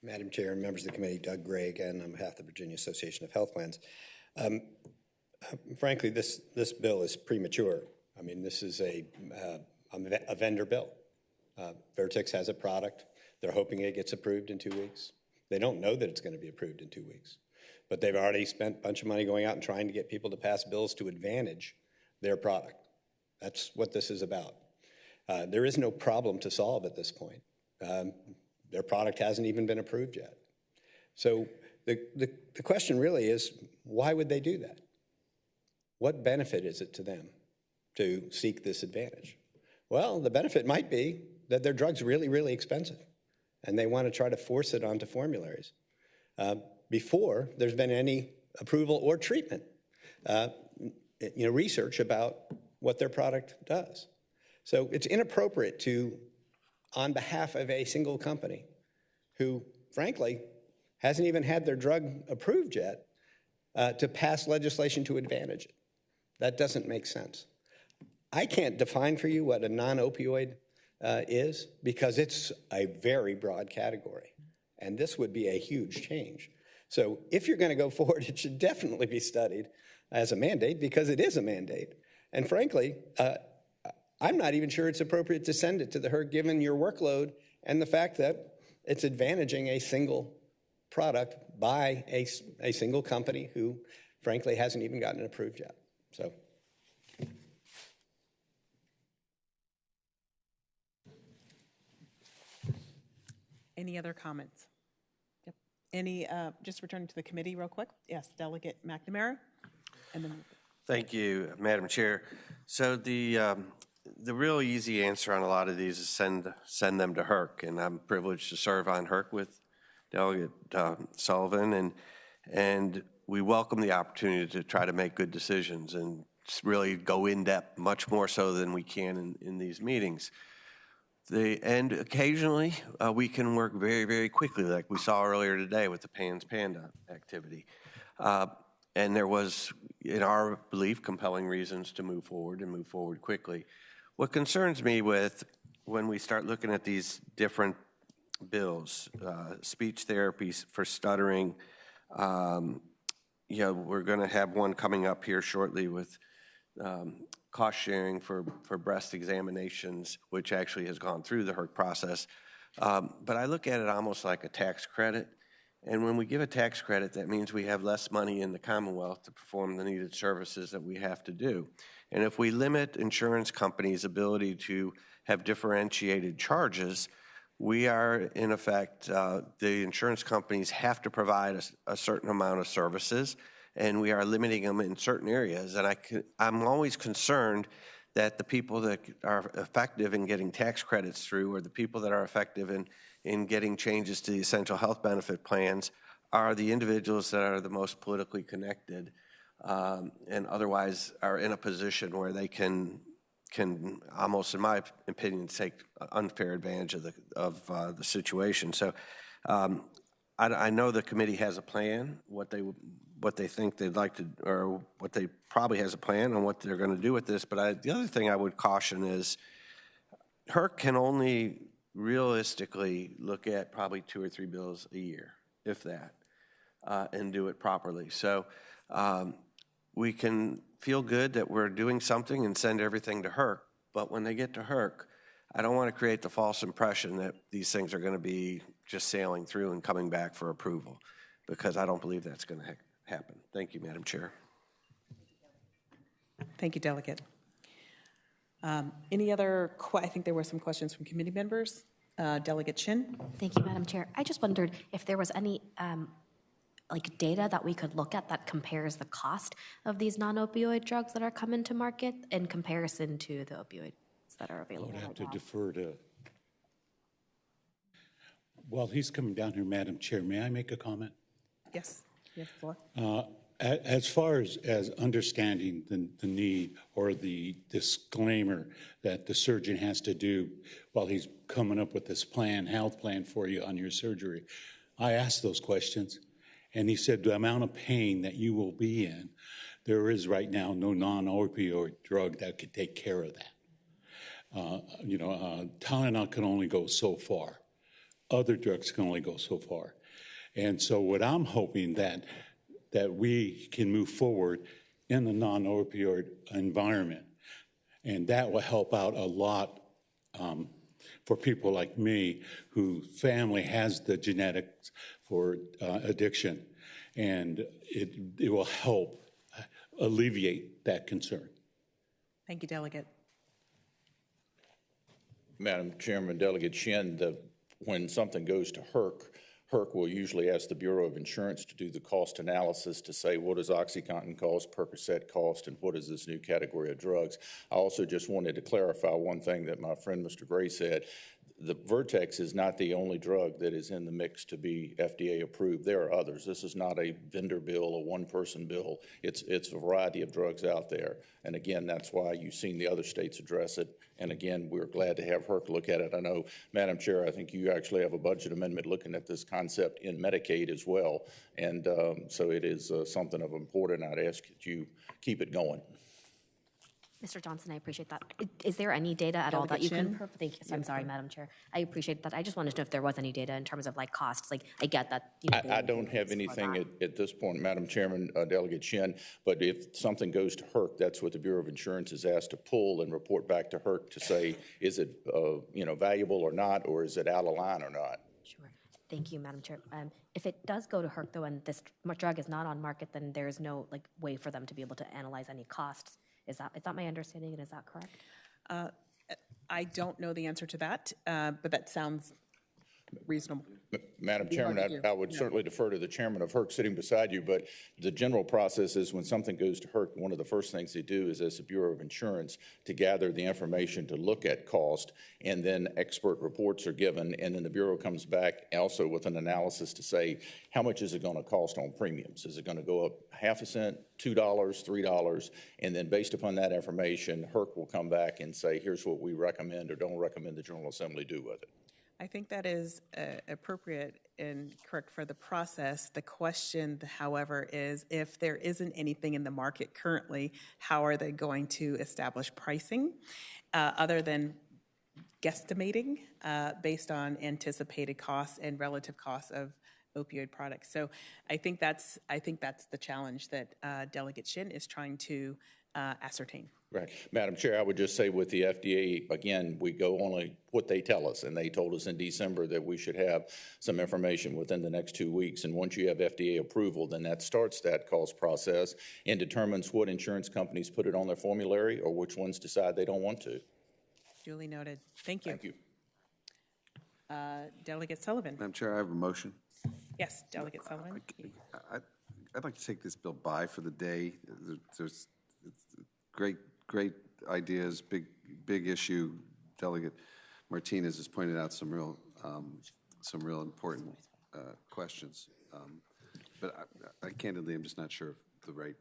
Madam Chair and members of the committee, Doug Gray again on behalf of the Virginia Association of Health Plans. Frankly, this bill is premature. I mean, this is a vendor bill. Vertex has a product. They're hoping it gets approved in 2 weeks. They don't know that it's going to be approved in 2 weeks, but they've already spent a bunch of money going out and trying to get people to pass bills to advantage their product. That's what this is about. There is no problem to solve at this point. Their product hasn't even been approved yet. So the question really is, why would they do that? What benefit is it to them to seek this advantage? Well, the benefit might be that their drug's really, really expensive, and they want to try to force it onto formularies before there's been any approval or treatment, research about what their product does. So it's inappropriate to, on behalf of a single company who, frankly, hasn't even had their drug approved yet, to pass legislation to advantage it. That doesn't make sense. I can't define for you what a non-opioid is because it's a very broad category, and this would be a huge change. So if you're going to go forward, it should definitely be studied as a mandate because it is a mandate. And frankly, I'm not even sure it's appropriate to send it to the HERC given your workload and the fact that it's advantaging a single product by a single company who, frankly, hasn't even gotten it approved yet. So. Any other comments? Yep. Any, just returning to the committee real quick. Yes, Delegate McNamara. And then. Thank you, Madam Chair. So the real easy answer on a lot of these is send them to HERC, and I'm privileged to serve on HERC with Delegate Sullivan, and we welcome the opportunity to try to make good decisions and really go in depth, much more so than we can in these meetings. And occasionally we can work very, very quickly, like we saw earlier today with the PANS Panda activity. And there was, in our belief, compelling reasons to move forward and move forward quickly. What concerns me with when we start looking at these different bills, speech therapy for stuttering, you know, we're going to have one coming up here shortly with cost sharing for breast examinations, which actually has gone through the HERC process. But I look at it almost like a tax credit. And when we give a tax credit, that means we have less money in the Commonwealth to perform the needed services that we have to do. And if we limit insurance companies' ability to have differentiated charges, we are, in effect, the insurance companies have to provide a certain amount of services, and we are limiting them in certain areas. And I'm always concerned that the people that are effective in getting tax credits through, or the people that are effective in getting changes to the essential health benefit plans, are the individuals that are the most politically connected and otherwise are in a position where they can almost, in my opinion, take unfair advantage of the situation. So I know the committee has a plan, what they think they'd like to, or what they probably has a plan on what they're going to do with this. But the other thing I would caution is HERC can only realistically look at probably 2 or 3 bills a year, if that, and do it properly. So we can feel good that we're doing something and send everything to HERC, but when they get to HERC, I don't want to create the false impression that these things are going to be just sailing through and coming back for approval, because I don't believe that's going to happen. Thank you, Madam Chair. Thank you, Delegate. Any other, I think there were some questions from committee members. Delegate Chin. Thank you, Madam Chair. I just wondered if there was any like data that we could look at that compares the cost of these non-opioid drugs that are coming to market in comparison to the opioids that are available. I would have to defer to, while he's coming down here, Madam Chair, may I make a comment? Yes, you have the floor. As far as understanding the need or the disclaimer that the surgeon has to do while he's coming up with this health plan for you on your surgery, I asked those questions, and he said the amount of pain that you will be in, there is right now no non-opioid drug that could take care of that. Tylenol can only go so far. Other drugs can only go so far. And so what I'm hoping that we can move forward in the non-opioid environment. And that will help out a lot for people like me whose family has the genetics for addiction. And it will help alleviate that concern. Thank you, Delegate. Madam Chairman, Delegate Shin, when something goes to HERC will usually ask the Bureau of Insurance to do the cost analysis to say what does OxyContin cost, Percocet cost, and what is this new category of drugs. I also just wanted to clarify one thing that my friend Mr. Gray said. The Vertex is not the only drug that is in the mix to be FDA approved. There are others. This is not a vendor bill, a one-person bill. It's a variety of drugs out there. And again, that's why you've seen the other states address it. And again, we're glad to have HERC look at it. I know, Madam Chair, I think you actually have a budget amendment looking at this concept in Medicaid as well. And so it is something of importance. I'd ask that you keep it going. Mr. Johnson, I appreciate that. Is there any data at all that you can? Thank you. So I'm sorry, Madam Chair. I appreciate that. I just wanted to know if there was any data in terms of like costs. Like I get that. You know, I don't have anything at this point, Madam Chairman, Delegate Shin, but if something goes to HERC, that's what the Bureau of Insurance is asked to pull and report back to HERC to say, is it valuable or not, or is it out of line or not? Sure. Thank you, Madam Chair. If it does go to HERC though, and this drug is not on market, then there is no like way for them to be able to analyze any costs. Is that my understanding, and is that correct? I don't know the answer to that, but that sounds reasonable. Madam Chairman, I would certainly defer to the chairman of HERC sitting beside you, but the general process is when something goes to HERC, one of the first things they do is, as the Bureau of Insurance, to gather the information to look at cost, and then expert reports are given, and then the Bureau comes back also with an analysis to say, how much is it going to cost on premiums? Is it going to go up half a cent, $2, $3? And then based upon that information, HERC will come back and say, here's what we recommend or don't recommend the General Assembly do with it. I think that is appropriate and correct for the process. The question, however, is if there isn't anything in the market currently, how are they going to establish pricing other than guesstimating based on anticipated costs and relative costs of opioid products? So I think that's the challenge that Delegate Shin is trying to ascertain. Right. Madam Chair, I would just say with the FDA, again, we go only what they tell us, and they told us in December that we should have some information within the next 2 weeks. And once you have FDA approval, then that starts that cost process and determines what insurance companies put it on their formulary or which ones decide they don't want to. Duly noted. Thank you. Thank you. Delegate Sullivan. Madam Chair, I have a motion. Yes, Delegate Sullivan. I'd like to take this bill by for the day. There's great ideas, big issue. Delegate Martinez has pointed out some real important questions. But I candidly, I'm just not sure of the right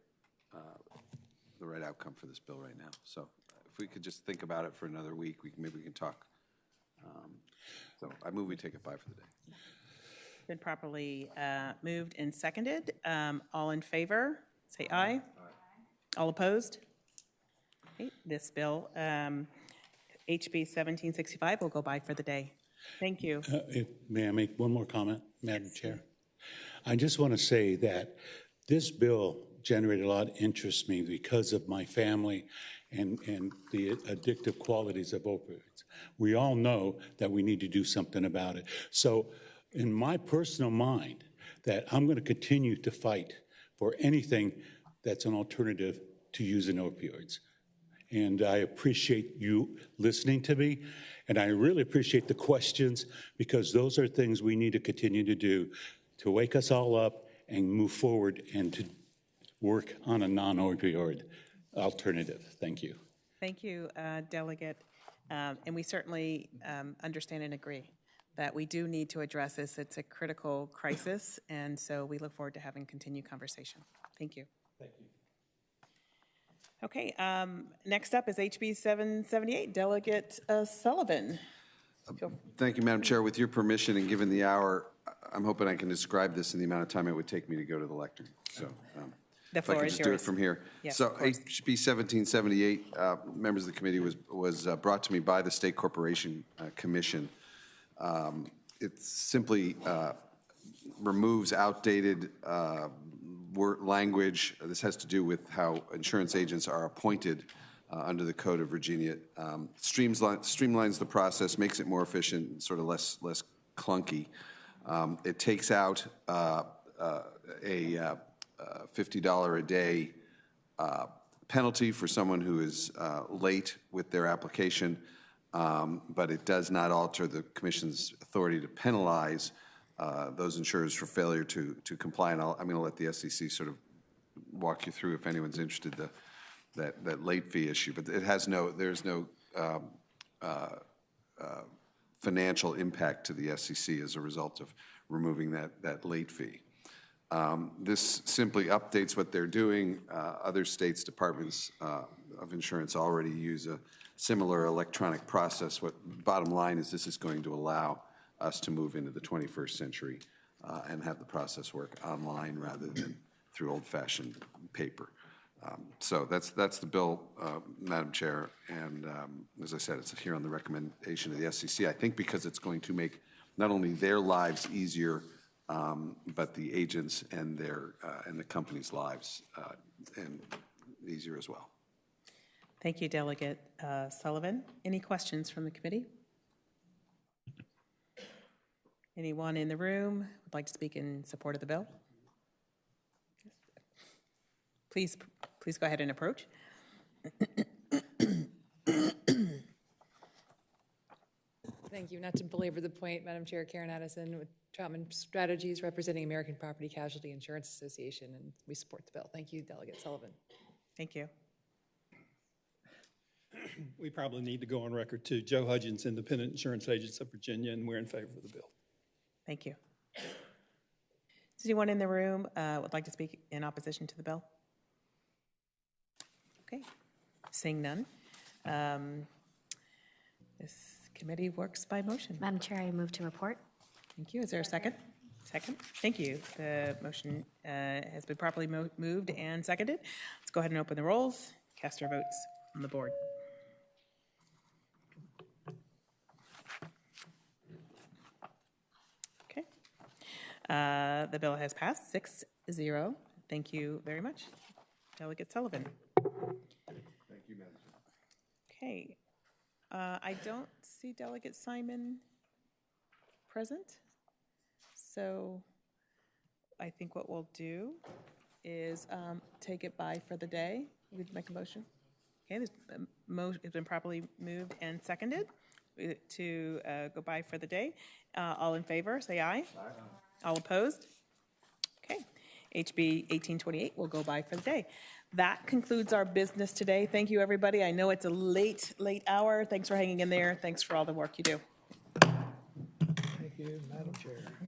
outcome for this bill right now. So if we could just think about it for another week, maybe we can talk. So I move we take it by for the day. Been properly moved and seconded. All in favor, say aye. Aye. All opposed? Okay, this bill, HB 1765, will go by for the day. Thank you. May I make one more comment, Madam Chair? I just want to say that this bill generated a lot of interest in me because of my family and the addictive qualities of opioids. We all know that we need to do something about it. So in my personal mind, that I'm going to continue to fight for anything that's an alternative to using opioids. And I appreciate you listening to me, and I really appreciate the questions, because those are things we need to continue to do to wake us all up and move forward and to work on a non-opioid alternative. Thank you. Thank you, Delegate. And we certainly understand and agree that we do need to address this. It's a critical crisis, and so we look forward to having continued conversation. Thank you. Thank you. Okay, next up is HB 778, Delegate Sullivan. Thank you, Madam Chair. With your permission and given the hour, I'm hoping I can describe this in the amount of time it would take me to go to the lectern. So the if I can just do it from here. Yes, so HB 1778, members of the committee, was brought to me by the State Corporation Commission. It simply removes outdated language. This has to do with how insurance agents are appointed under the Code of Virginia. Streamlines the process, makes it more efficient, and sort of less clunky. It takes out a $50 a day penalty for someone who is late with their application, but it does not alter the Commission's authority to penalize those insurers for failure to comply. And I'm going to let the SEC sort of walk you through, if anyone's interested, that late fee issue. But there's no financial impact to the SEC as a result of removing that late fee. This simply updates what they're doing. Other states' departments of insurance already use a similar electronic process. Bottom line is this is going to allow us to move into the 21st century and have the process work online rather than through old-fashioned paper. So that's the bill, Madam Chair, and as I said, it's here on the recommendation of the SCC. I think because it's going to make not only their lives easier, but the agents and the company's lives and easier as well. Thank you, Delegate Sullivan. Any questions from the committee? Anyone in the room would like to speak in support of the bill? Please go ahead and approach. Thank you. Not to belabor the point, Madam Chair, Karen Addison with Troutman Strategies, representing American Property Casualty Insurance Association, and we support the bill. Thank you, Delegate Sullivan. Thank you. We probably need to go on record too. Joe Hudgens, Independent Insurance Agents of Virginia, and we're in favor of the bill. Thank you. Does anyone in the room would like to speak in opposition to the bill? Okay, seeing none. This committee works by motion. Madam Chair, I move to report. Thank you. Is there a second? Second. Thank you. The motion has been properly moved and seconded. Let's go ahead and open the rolls. Cast our votes on the board. Okay. The bill has passed 6-0. Thank you very much, Delegate Sullivan. Thank you, Madam Chair. Okay. I don't see Delegate Simon present. So I think what we'll do is take it by for the day. Would you make a motion? Okay, it's been properly moved and seconded to go by for the day. All in favor, say aye. Aye. All opposed? Okay. HB 1828 will go by for the day. That concludes our business today. Thank you, everybody. I know it's a late hour. Thanks for hanging in there. Thanks for all the work you do. Thank you, Madam Chair.